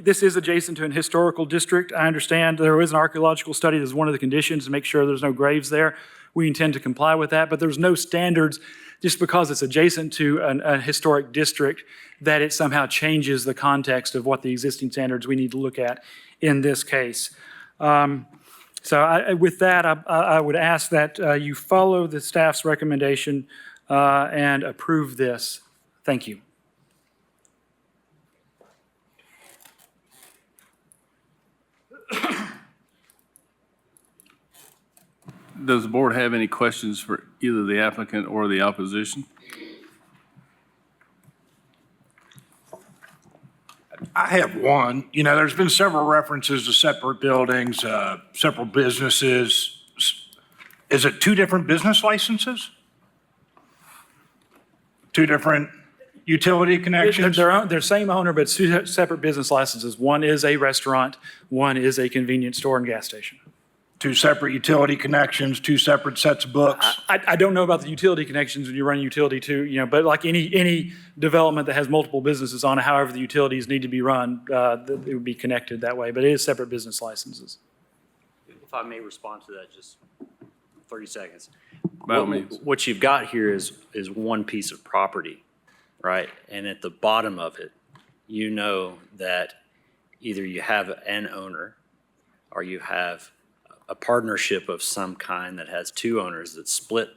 This is adjacent to an historical district. I understand there is an archaeological study that's one of the conditions to make sure there's no graves there. We intend to comply with that, but there's no standards just because it's adjacent to a historic district that it somehow changes the context of what the existing standards we need to look at in this case. With that, I would ask that you follow the staff's recommendation and approve this. Thank you. Does the board have any questions for either the applicant or the opposition? I have one. You know, there's been several references to separate buildings, several businesses. Is it two different business licenses? Two different utility connections? They're same owner, but two separate business licenses. One is a restaurant, one is a convenience store and gas station. Two separate utility connections, two separate sets of books? I don't know about the utility connections when you run a utility too, but like any development that has multiple businesses on it, however the utilities need to be run, it would be connected that way, but it is separate business licenses. If I may respond to that, just 30 seconds. By all means. What you've got here is one piece of property, right? And at the bottom of it, you know that either you have an owner or you have a partnership of some kind that has two owners that split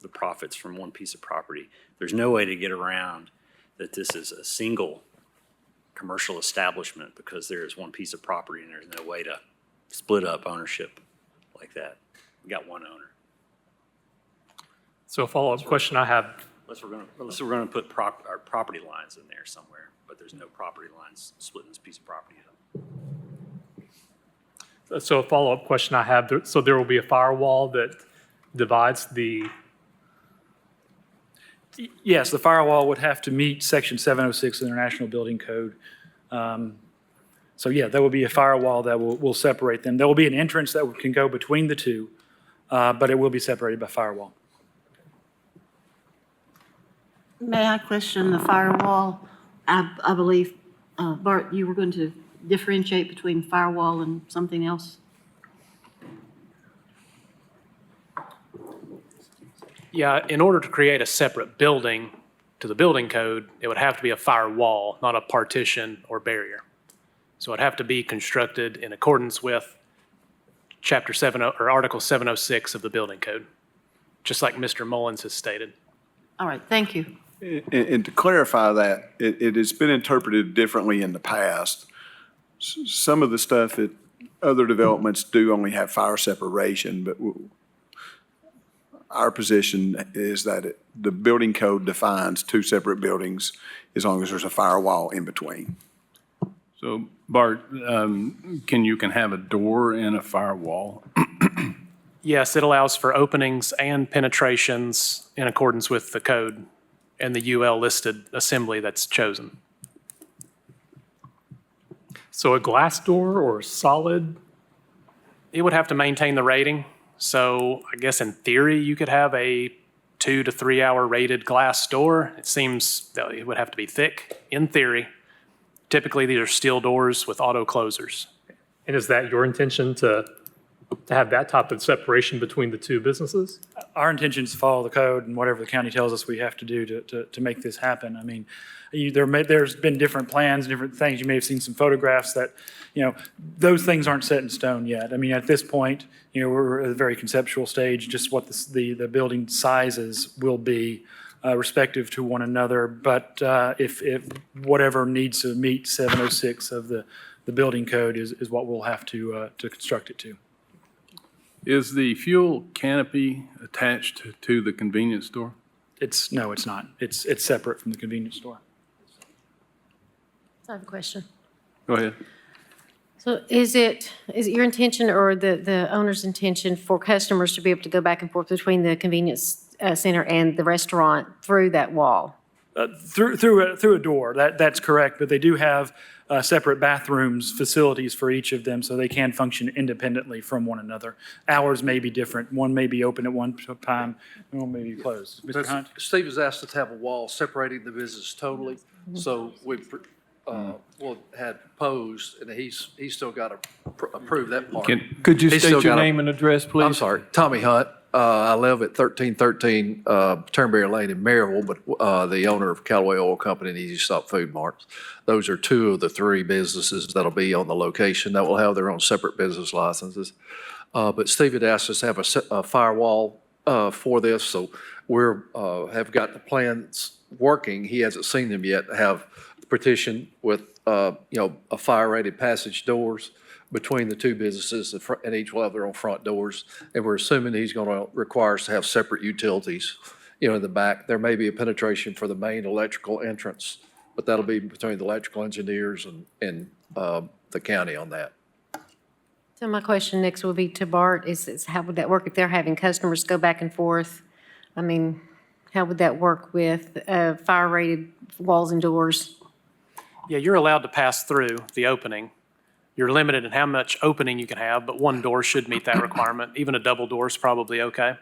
the profits from one piece of property. There's no way to get around that this is a single commercial establishment because there is one piece of property and there's no way to split up ownership like that. We got one owner. So a follow-up question I have. Unless we're gonna put our property lines in there somewhere, but there's no property lines splitting this piece of property up. So a follow-up question I have, so there will be a firewall that divides the... Yes, the firewall would have to meet Section 706 of the International Building Code. So yeah, there will be a firewall that will separate them. There will be an entrance that can go between the two, but it will be separated by firewall. May I question the firewall? I believe, Bart, you were going to differentiate between firewall and something else? Yeah, in order to create a separate building to the building code, it would have to be a firewall, not a partition or barrier. So it'd have to be constructed in accordance with Chapter 7 or Article 706 of the building code, just like Mr. Mullins has stated. All right, thank you. And to clarify that, it has been interpreted differently in the past. Some of the stuff that other developments do only have fire separation, but our position is that the building code defines two separate buildings as long as there's a firewall in between. So Bart, you can have a door in a firewall? Yes, it allows for openings and penetrations in accordance with the code and the UL listed assembly that's chosen. So a glass door or solid? It would have to maintain the rating. So I guess in theory, you could have a 2 to 3 hour rated glass door. It seems that it would have to be thick in theory. Typically, these are steel doors with auto closers. And is that your intention to to have that type of separation between the two businesses? Our intention is to follow the code and whatever the county tells us we have to do to make this happen. I mean, there's been different plans, different things. You may have seen some photographs that, those things aren't set in stone yet. I mean, at this point, we're at a very conceptual stage, just what the building sizes will be respective to one another. But if whatever needs to meet 706 of the building code is what we'll have to construct it to. Is the fuel canopy attached to the convenience store? No, it's not. It's separate from the convenience store. I have a question. Go ahead. So is it your intention or the owner's intention for customers to be able to go back and forth between the convenience center and the restaurant through that wall? Through a door, that's correct, but they do have separate bathrooms, facilities for each of them, so they can function independently from one another. Hours may be different. One may be open at one time, and one may be closed. Mr. Hunt? Steve has asked us to have a wall separating the business totally, so we had proposed, and he's still got to approve that part. Could you He's state still your gotta- name and address, please? I'm sorry, Tommy Hunt. I live at 1313 Turnberry Lane in Maryville, but the owner of Callaway Oil Company and Easy Stop Food Marts. Those are two of the three businesses that'll be on the location that will have their own separate business licenses. But Steve had asked us to have a firewall for this, so have got the plans working. He hasn't seen them yet. Have the partition with a fire-rated passage doors between the two businesses, and each will have their own front doors. And we're assuming he's going to require us to have separate utilities, in the back. There may be a penetration for the main electrical entrance, but that'll be between the electrical engineers and the county on that. So my question next will be to Bart, is how would that work if they're having customers go back and forth? I mean, how would that work with fire-rated walls and doors? Yeah, you're allowed to pass through the opening. You're limited in how much opening you can have, but one door should meet that requirement. Even a double door is probably okay,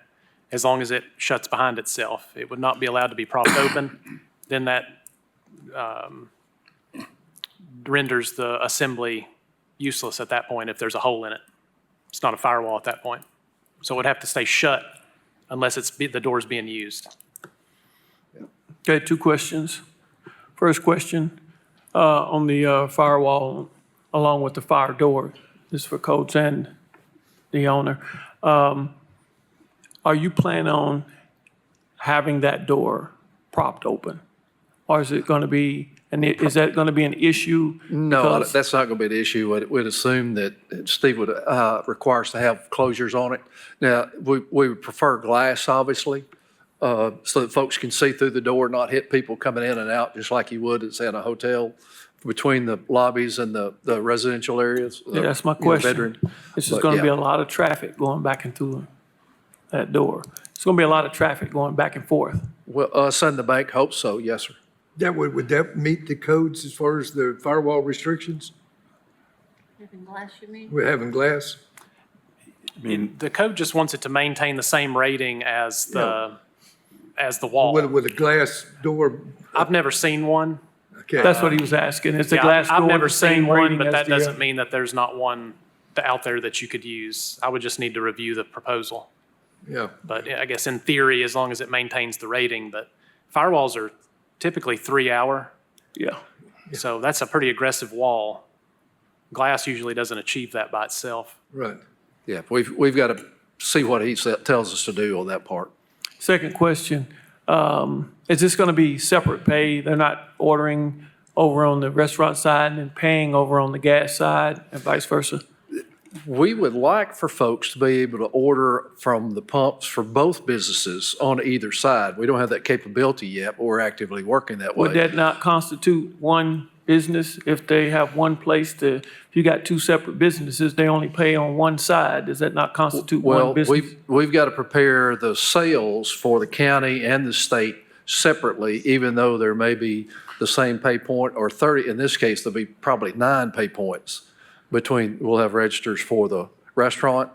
as long as it shuts behind itself. It would not be allowed to be propped open. Then that renders the assembly useless at that point if there's a hole in it. It's not a firewall at that point. So it would have to stay shut unless the door's being used. Okay, two questions. First question, on the firewall along with the fire door, this is for Coach and the owner. Are you planning on having that door propped open? Or is it going to be, is that going to be an issue? No, Because- that's not going to be an issue. We'd assume that Steve would require us to have closures on it. Now, we would prefer glass, obviously, so that folks can see through the door, not hit people coming in and out, just like you would, say, in a hotel, between the lobbies and the residential areas. Yeah, that's my question. This is going to be a lot of traffic going back and through that door. It's going to be a lot of traffic going back and forth. Well, us and the bank hope so, yes, sir. Would that meet the codes as far as the firewall restrictions? Having glass, you mean? We're having glass? I mean, the code just wants it to maintain the same rating as the wall. With a glass door? I've never seen one. Okay. That's what he was asking. Is the Yeah, glass door I've never the same seen one, rating but as that the, doesn't mean that there's not one out there that you could use. I would just need to review the proposal. Yeah. But yeah, I guess in theory, as long as it maintains the rating, but firewalls are typically 3 hour. Yeah. So that's a pretty aggressive wall. Glass usually doesn't achieve that by itself. Right. Yeah, we've got to see what he tells us to do on that part. Second question, is this going to be separate pay? They're not ordering over on the restaurant side and paying over on the gas side and vice versa? We would like for folks to be able to order from the pumps for both businesses on either side. We don't have that capability yet, but we're actively working that way. Would that not constitute one business if they have one place to, if you got two separate businesses, they only pay on one side? Does that not constitute one Well, business? we've got to prepare the sales for the county and the state separately, even though there may be the same pay point, or 30, in this case, there'll be probably 9 pay points between, we'll have registers for the restaurant,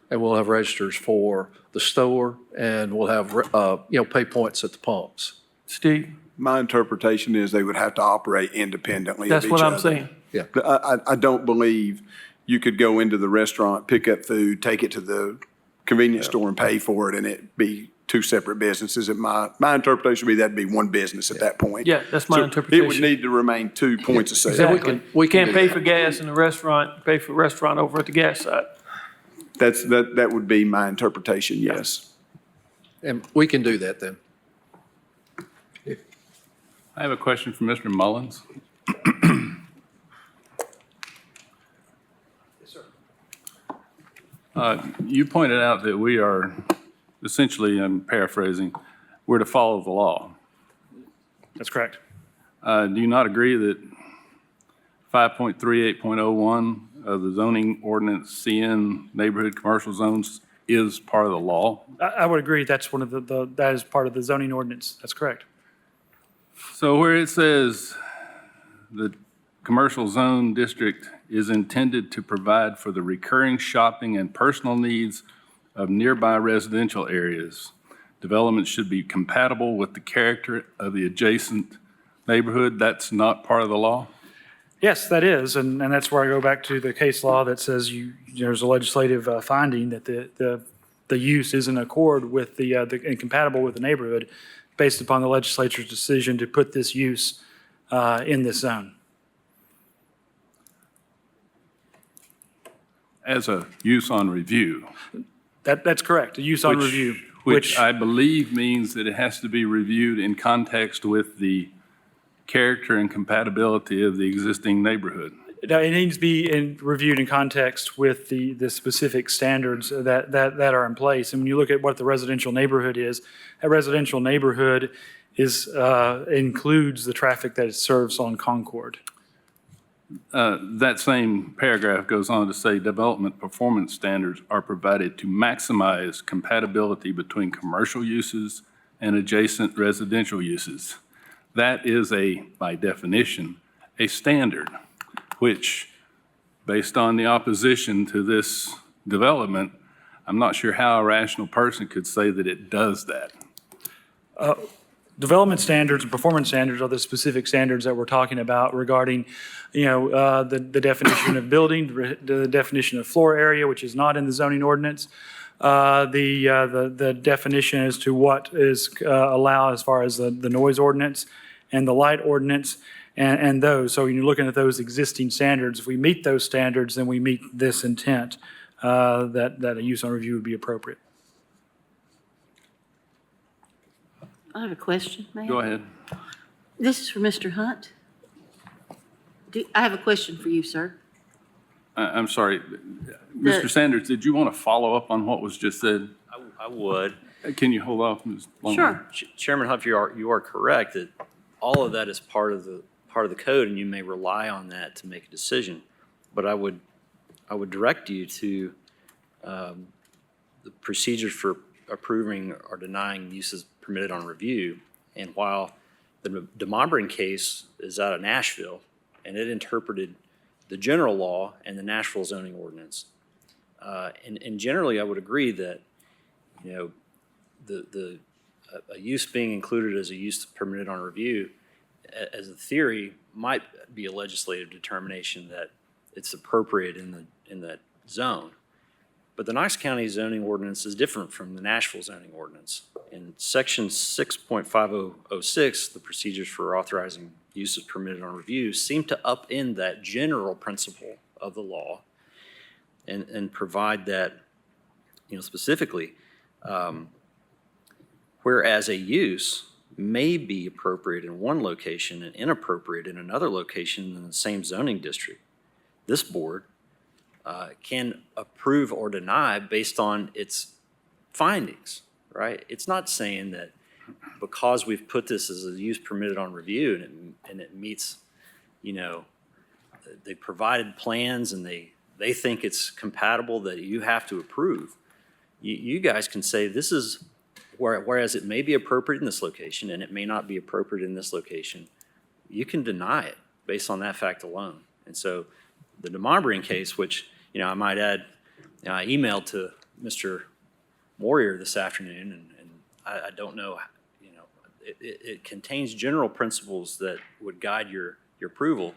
and we'll have registers for the store, and we'll have, pay points at the pumps. Steve? My interpretation is they would have to operate independently of That's each what I'm other. saying. Yeah. I don't believe you could go into the restaurant, pick up food, take it to the convenience store and pay for it, and it be two separate businesses. My interpretation would be that'd be one business at that point. Yeah, that's my So interpretation. it would need to remain 2 points of sale. Exactly. we can Can't do pay that. for gas in the restaurant, pay for restaurant over at the gas side. That would be my interpretation, yes. And we can do that then. I have a question for Mr. Mullins. You pointed out that we are, essentially, I'm paraphrasing, we're to follow the law. That's correct. Do you not agree that 5.38.01 of the zoning ordinance CN neighborhood commercial zones is part of the law? I would agree that's one of that is part of the zoning ordinance. That's correct. So where it says the commercial zone district is intended to provide for the recurring shopping and personal needs of nearby residential areas, development should be compatible with the character of the adjacent neighborhood, that's not part of the law? Yes, that is, and that's where I go back to the case law that says there's a legislative finding that the use is in accord with the and compatible with the neighborhood based upon the legislature's decision to put this use in this zone. As a use on review. That's correct, a use on review. Which I believe means that it has to be reviewed in context with the character and compatibility of the existing neighborhood. Now, it needs to be reviewed in context with the specific standards that are in place. And when you look at what the residential neighborhood is, a residential neighborhood includes the traffic that it serves on Concord. That same paragraph goes on to say development performance standards are provided to maximize compatibility between commercial uses and adjacent residential uses. That is by definition, a standard, which, based on the opposition to this development, I'm not sure how a rational person could say that it does that. Development standards and performance standards are the specific standards that we're talking about regarding, the definition of building, the definition of floor area, which is not in the zoning ordinance, the definition as to what is allowed as far as the noise ordinance and the light ordinance and those. So when you're looking at those existing standards, if we meet those standards, then we meet this intent that a use on review would be appropriate. I have a question, ma'am. Go ahead. This is for Mr. Hunt. I have a question for you, sir. I'm sorry. Mr. Sanders, did you want to follow up on what was just said? I would. Can you hold off, Ms. Longman? Sure. Chairman Huff, you are correct that all of that is part of the code, and you may rely on that to make a decision. But I would direct you to the procedures for approving or denying uses permitted on review. And while the DeMombrin case is out of Nashville, and it interpreted the general law and the Nashville zoning ordinance, and generally I would agree that a use being included as a use permitted on review, as a theory, might be a legislative determination that it's appropriate in that zone. But the Knox County zoning ordinance is different from the Nashville zoning ordinance. In section 6.5006, the procedures for authorizing uses permitted on review seem to upend that general principle of the law and provide that, specifically, whereas a use may be appropriate in one location and inappropriate in another location in the same zoning district, this board can approve or deny based on its findings, right? It's not saying that because we've put this as a use permitted on review and it meets, they provided plans and they think it's compatible that you have to approve. You guys can say this is, whereas it may be appropriate in this location and it may not be appropriate in this location, you can deny it based on that fact alone. And so the DeMombrin case, which, I might add, I emailed to Mr. Moyer this afternoon, and I don't know, it contains general principles that would guide your approval.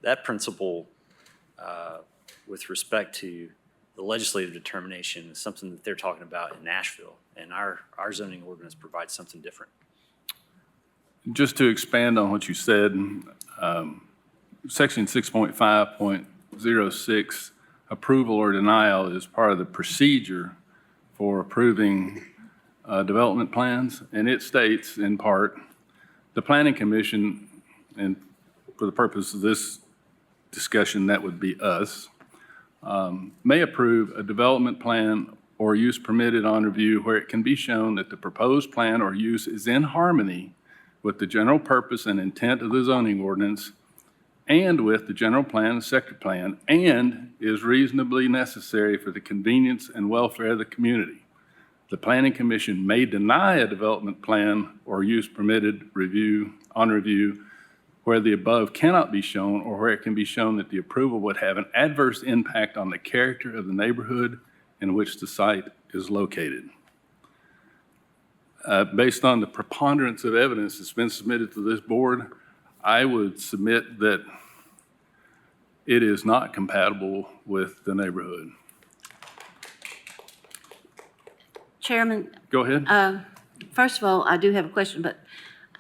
That principle with respect to the legislative determination is something that they're talking about in Nashville, and our zoning ordinance provides something different. Just to expand on what you said, Section 6.5.06, approval or denial is part of the procedure for approving development plans, and it states in part, the Planning Commission, and for the purpose of this discussion, that would be us, may approve a development plan or use permitted on review where it can be shown that the proposed plan or use is in harmony with the general purpose and intent of the zoning ordinance and with the general plan and sector plan, and is reasonably necessary for the convenience and welfare of the community. The Planning Commission may deny a development plan or use permitted on review where the above cannot be shown or where it can be shown that the approval would have an adverse impact on the character of the neighborhood in which the site is located. Based on the preponderance of evidence that's been submitted to this board, I would submit that it is not compatible with the neighborhood. Chairman, Go ahead. first of all, I do have a question, but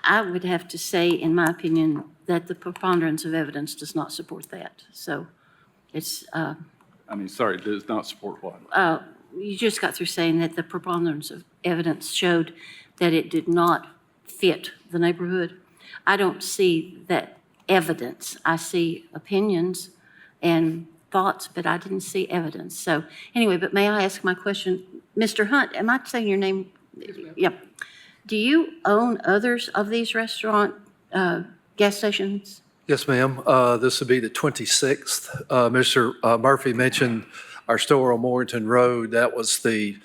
I would have to say, in my opinion, that the preponderance of evidence does not support that. So it's, Sorry, does not support what? you just got through saying that the preponderance of evidence showed that it did not fit the neighborhood. I don't see that evidence. I see opinions and thoughts, but I didn't see evidence. So anyway, but may I ask my question? Mr. Hunt, am I saying your name? Yep. Do you own others of these restaurant gas stations? Yes, ma'am. This would be the 26th. Mr. Murphy mentioned our store on Morganton Road. That was the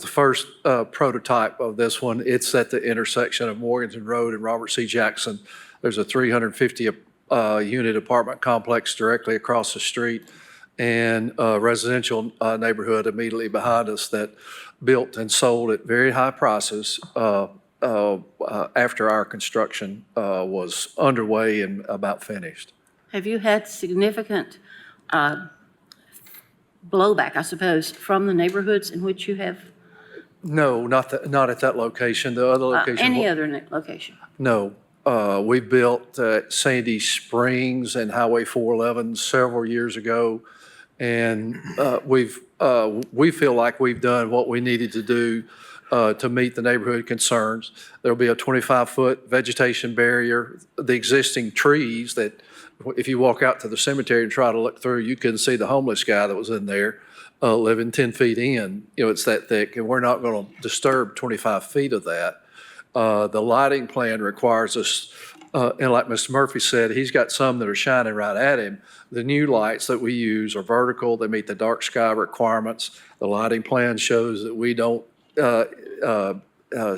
first prototype of this one. It's at the intersection of Morganton Road and Robert C. Jackson. There's a 350 unit apartment complex directly across the street and a residential neighborhood immediately behind us that built and sold at very high prices after our construction was underway and about finished. Have you had significant blowback, I suppose, from the neighborhoods in which you have? No, not at that location. The other location. Any other location? No. We built Sandy Springs and Highway 411 several years ago, and we feel like we've done what we needed to do to meet the neighborhood concerns. There'll be a 25-foot vegetation barrier. The existing trees that, if you walk out to the cemetery and try to look through, you couldn't see the homeless guy that was in there living 10 feet in. It's that thick, and we're not going to disturb 25 feet of that. The lighting plan requires us, and like Mr. Murphy said, he's got some that are shining right at him. The new lights that we use are vertical. They meet the dark sky requirements. The lighting plan shows that we don't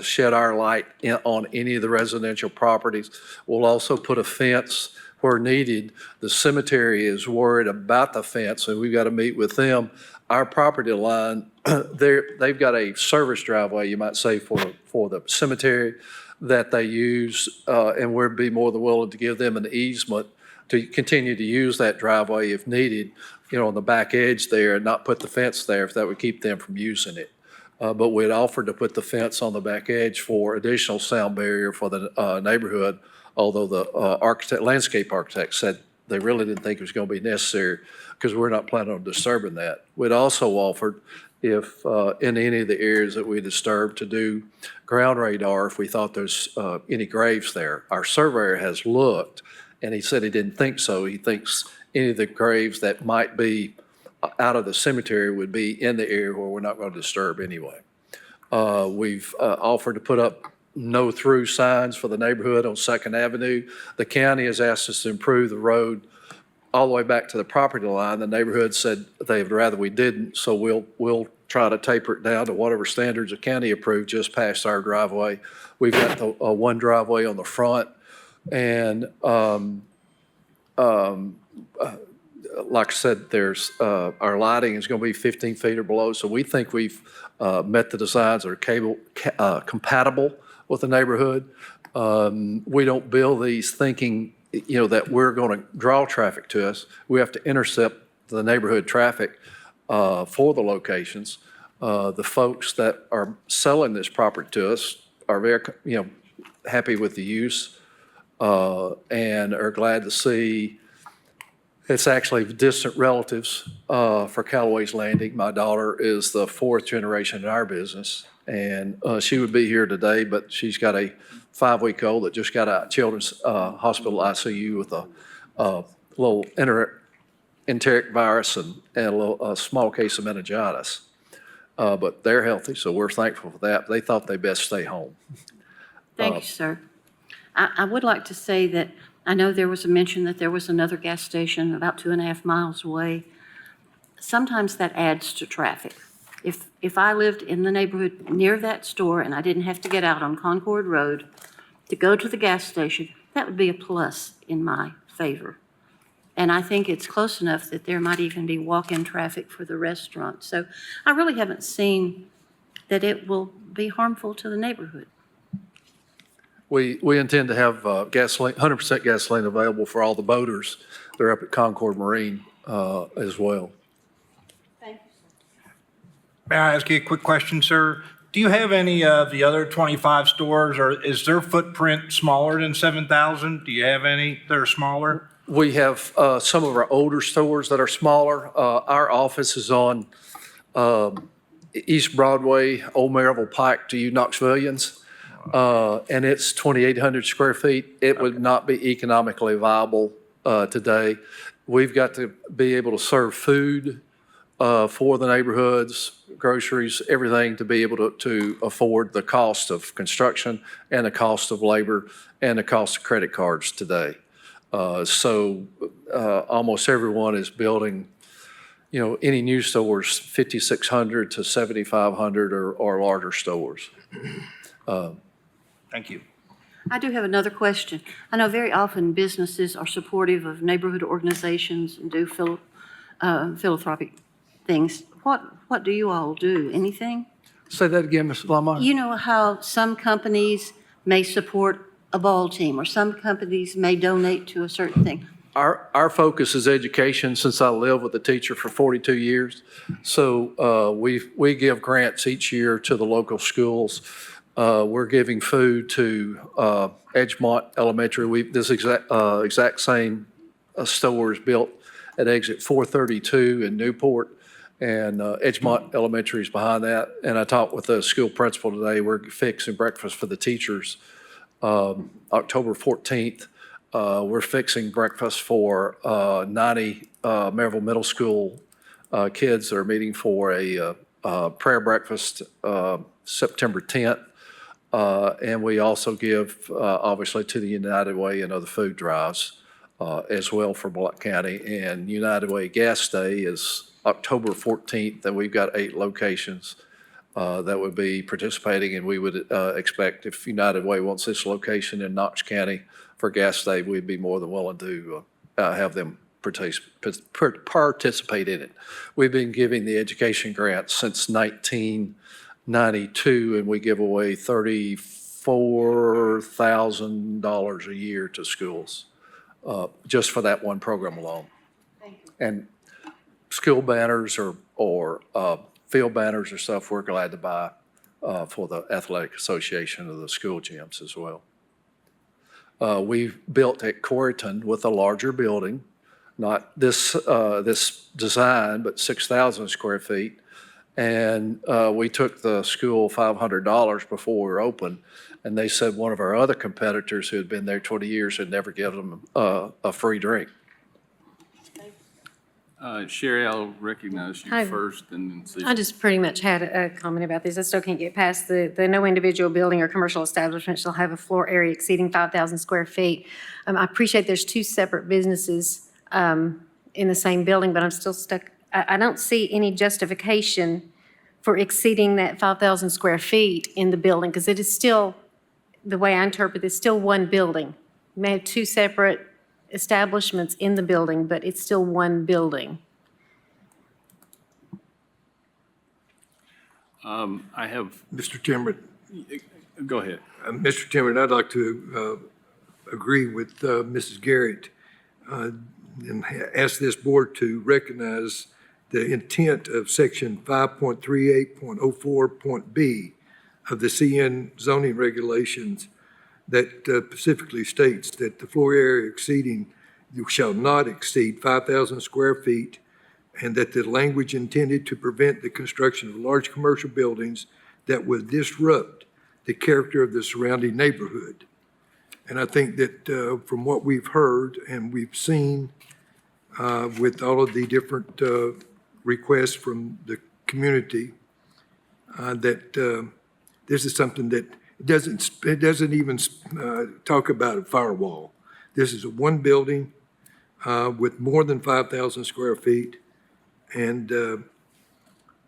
shed our light on any of the residential properties. We'll also put a fence where needed. The cemetery is worried about the fence, and we've got to meet with them. Our property line, they've got a service driveway, you might say, for the cemetery that they use, and we'd be more than willing to give them an easement to continue to use that driveway if needed, on the back edge there, and not put the fence there if that would keep them from using it. But we'd offered to put the fence on the back edge for additional sound barrier for the neighborhood, although the landscape architect said they really didn't think it was going to be necessary because we're not planning on disturbing that. We'd also offered, if in any of the areas that we disturbed, to do ground radar if we thought there's any graves there. Our surveyor has looked, and he said he didn't think so. He thinks any of the graves that might be out of the cemetery would be in the area where we're not going to disturb anyway. We've offered to put up no-through signs for the neighborhood on 2nd Avenue. The county has asked us to improve the road all the way back to the property line. The neighborhood said they'd rather we didn't, so we'll try to taper it down to whatever standards the county approved just past our driveway. We've got the one driveway on the front, and like I said, there's our lighting is going to be 15 feet or below, so we think we've met the designs that are compatible with the neighborhood. We don't build these thinking, that we're going to draw traffic to us. We have to intercept the neighborhood traffic for the locations. The folks that are selling this property to us are very, happy with the use and are glad to see it's actually distant relatives for Callaway's Landing. My daughter is the fourth generation in our business, and she would be here today, but she's got a 5-week-old that just got out of Children's Hospital ICU with a little enteric virus and a small case of meningitis. But they're healthy, so we're thankful for that. They thought they best stay home. Thank you, sir. I would like to say that I know there was a mention that there was another gas station about 2.5 miles away. Sometimes that adds to traffic. If I lived in the neighborhood near that store and I didn't have to get out on Concord Road to go to the gas station, that would be a plus in my favor. And I think it's close enough that there might even be walk-in traffic for the restaurant. So I really haven't seen that it will be harmful to the neighborhood. We intend to have gasoline, 100% gasoline available for all the boaters that are up at Concord Marine as well. Thank you, sir. May I ask you a quick question, sir? Do you have any of the other 25 stores, or is their footprint smaller than 7,000? Do you have any that are smaller? We have some of our older stores that are smaller. Our office is on East Broadway, Old Maryville Pike to Knoxvillians. And it's 2,800 square feet. It would not be economically viable today. We've got to be able to serve food for the neighborhoods, groceries, everything to be able to afford the cost of construction and the cost of labor and the cost of credit cards today. So almost everyone is building, any new stores, 5,600 to 7,500 or larger stores. Thank you. I do have another question. I know very often businesses are supportive of neighborhood organizations and do philanthropic things. What do you all do? Anything? Say that again, Ms. Lamar. You know how some companies may support a ball team or some companies may donate to a certain thing? Our focus is education since I lived with a teacher for 42 years. So we give grants each year to the local schools. We're giving food to Edgemont Elementary. This exact same store is built at exit 432 in Newport, and Edgemont Elementary is behind that. And I talked with the school principal today. We're fixing breakfast for the teachers October 14th. We're fixing breakfast for 90 Maryville Middle School kids that are meeting for a prayer breakfast September 10th. And we also give, obviously, to the United Way and other food drives as well for Bullock County. And United Way Gas Day is October 14th, and we've got 8 locations that would be participating. And we would expect if United Way wants this location in Knox County for Gas Day, we'd be more than willing to have them participate in it. We've been giving the education grants since 1992, and we give away $34,000 a year to schools just for that one program alone. Thank you. And school banners or field banners or stuff, we're glad to buy for the athletic association of the school gyms as well. We've built at Corrigan with a larger building, not this design, but 6,000 square feet. And we took the school $500 before we were open, and they said one of our other competitors who had been there 20 years had never given them a free drink. Sherry, I'll recognize you Hi. first and then see. I just pretty much had a comment about this. I still can't get past the no individual building or commercial establishment shall have a floor area exceeding 5,000 square feet. I appreciate there's 2 separate businesses in the same building, but I'm still stuck. I don't see any justification for exceeding that 5,000 square feet in the building, because it is still, the way I interpret it, it's still one building. You may have 2 separate establishments in the building, but it's still one building. I have, Mr. Chairman. go ahead. Mr. Chairman, I'd like to agree with Mrs. Garrett. and ask this board to recognize the intent of section 5.38.04.b of the CN zoning regulations that specifically states that the floor area exceeding shall not exceed 5,000 square feet, and that the language intended to prevent the construction of large commercial buildings that would disrupt the character of the surrounding neighborhood. And I think that from what we've heard and we've seen with all of the different requests from the community, that this is something that it doesn't even talk about a firewall. This is a one building with more than 5,000 square feet. And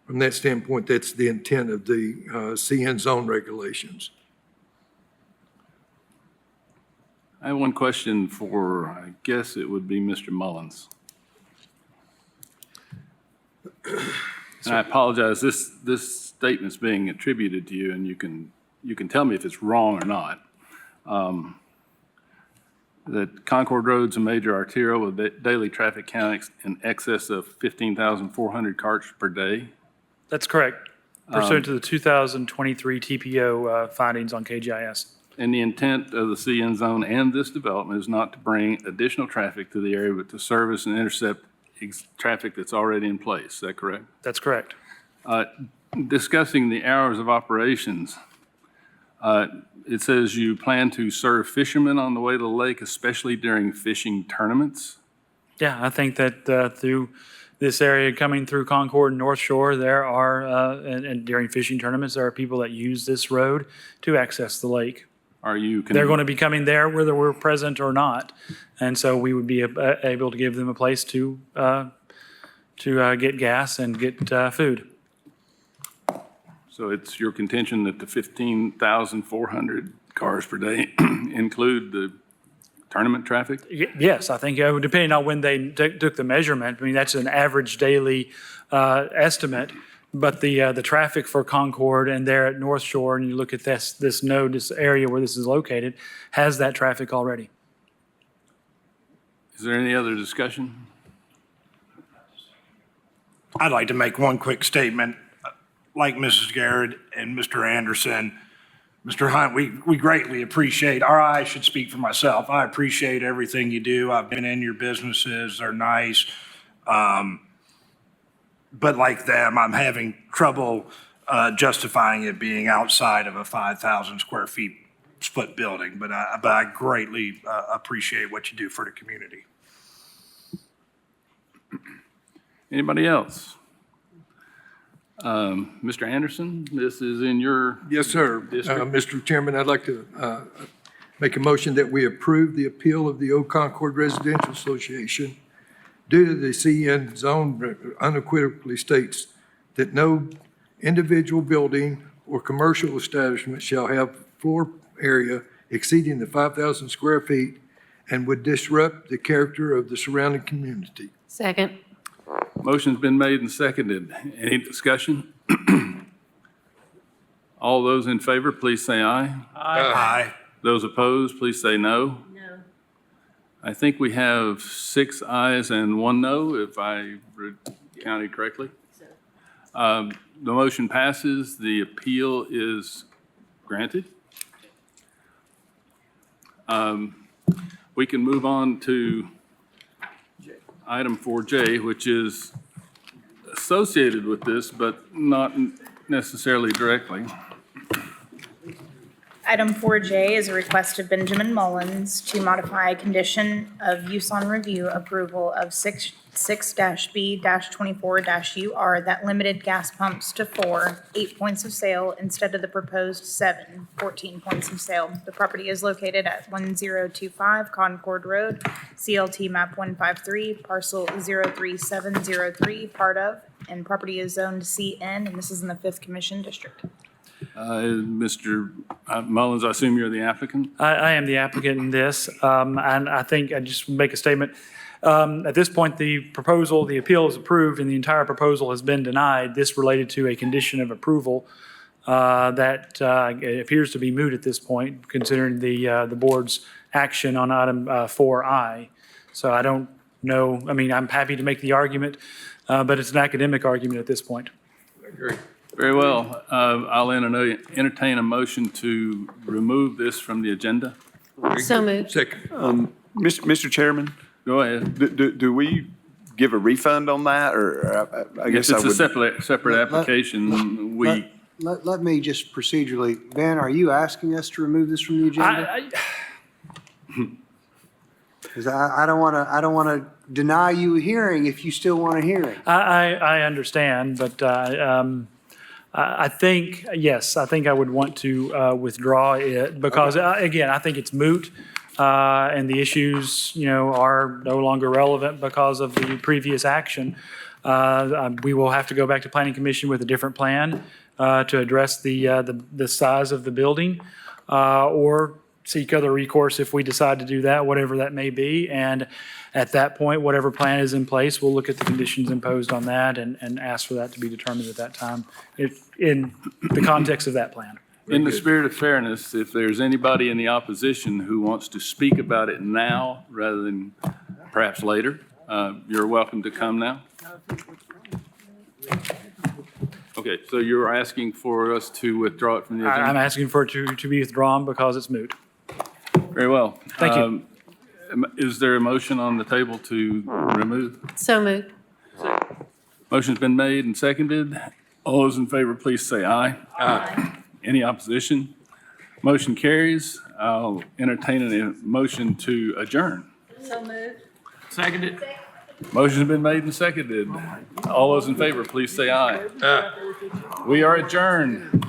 from that standpoint, that's the intent of the CN zone regulations. I have one question for, I guess it would be Mr. Mullins. And I apologize, this statement's being attributed to you, and you can tell me if it's wrong or not. That Concord Road's a major arterial with daily traffic count in excess of 15,400 cars per day. That's correct, pursuant to the 2023 TPO findings on KGIS. And the intent of the CN zone and this development is not to bring additional traffic to the area, but to service and intercept traffic that's already in place. Is that correct? That's correct. Discussing the hours of operations, it says you plan to serve fishermen on the way to the lake, especially during fishing tournaments. Yeah, I think that through this area coming through Concord and North Shore, there are, and during fishing tournaments, there are people that use this road to access the lake. They're going to be coming there whether we're present or not. And so we would be able to give them a place to get gas and get food. So it's your contention that the 15,400 cars per day include the tournament traffic? Yes, I think depending on when they took the measurement, I mean, that's an average daily estimate. But the traffic for Concord and there at North Shore, and you look at this node, this area where this is located, has that traffic already. Is there any other discussion? I'd like to make one quick statement. Like Mrs. Garrett and Mr. Anderson, Mr. Hunt, we greatly appreciate, or I should speak for myself, I appreciate everything you do. I've been in your businesses, they're nice. But like them, I'm having trouble justifying it being outside of a 5,000 square feet split building. But I greatly appreciate what you do for the community. Anybody else? Mr. Anderson, this is in your Yes, sir. district. Mr. Chairman, I'd like to make a motion that we approve the appeal of the Old Concord Residential Association due to the CN zone unequivocally states that no individual building or commercial establishment shall have floor area exceeding the 5,000 square feet and would disrupt the character of the surrounding community. Second. Motion's been made and seconded. Any discussion? All those in favor, please say aye. Aye. Those opposed, please say no. No. I think we have 6 ayes and 1 no, if I counted correctly. The motion passes. The appeal is granted. We can move on to item 4J, which is associated with this, but not necessarily directly. Item 4J is a request of Benjamin Mullins to modify a condition of use on review approval of 6-B-24-UR that limited gas pumps to 4, 8 points of sale instead of the proposed 7, 14 points of sale. The property is located at 1025 Concord Road, CLT map 153, parcel 03703, part of, and property is zoned CN, and this is in the 5th Commission District. Mr. Mullins, I assume you're the applicant? I am the applicant in this, and I think I just make a statement. At this point, the appeal is approved, and the entire proposal has been denied. This related to a condition of approval that it appears to be moot at this point, considering the board's action on item 4I. So I don't no, I mean, I'm happy to make the argument, but it's an academic argument at this point. Very well. I'll entertain a motion to remove this from the agenda. So moved. Second. Mr. Chairman, Go ahead. do we give a refund on that, or I guess If I it's a would? separate application, we, Let me just procedurally, Ben, are you asking us to remove this from the agenda? Because I don't want to deny you a hearing if you still want a hearing. I understand, but I think, yes, I think I would want to withdraw it because, again, I think it's moot. And the issues, are no longer relevant because of the previous action. We will have to go back to Planning Commission with a different plan to address the size of the building, or seek other recourse if we decide to do that, whatever that may be. And at that point, whatever plan is in place, we'll look at the conditions imposed on that and ask for that to be determined at that time in the context of that plan. in the spirit of fairness, if there's anybody in the opposition who wants to speak about it now rather than perhaps later, you're welcome to come now. Okay, so you're asking for us to withdraw it from the agenda? I'm asking for it to be withdrawn because it's moot. Very well. Thank you. Is there a motion on the table to remove? So moved. Motion's been made and seconded. All those in favor, please say aye. Aye. Any opposition? Motion carries. I'll entertain a motion to adjourn. So moved. Seconded. Motion's been made and seconded. All those in favor, please say aye. We are adjourned.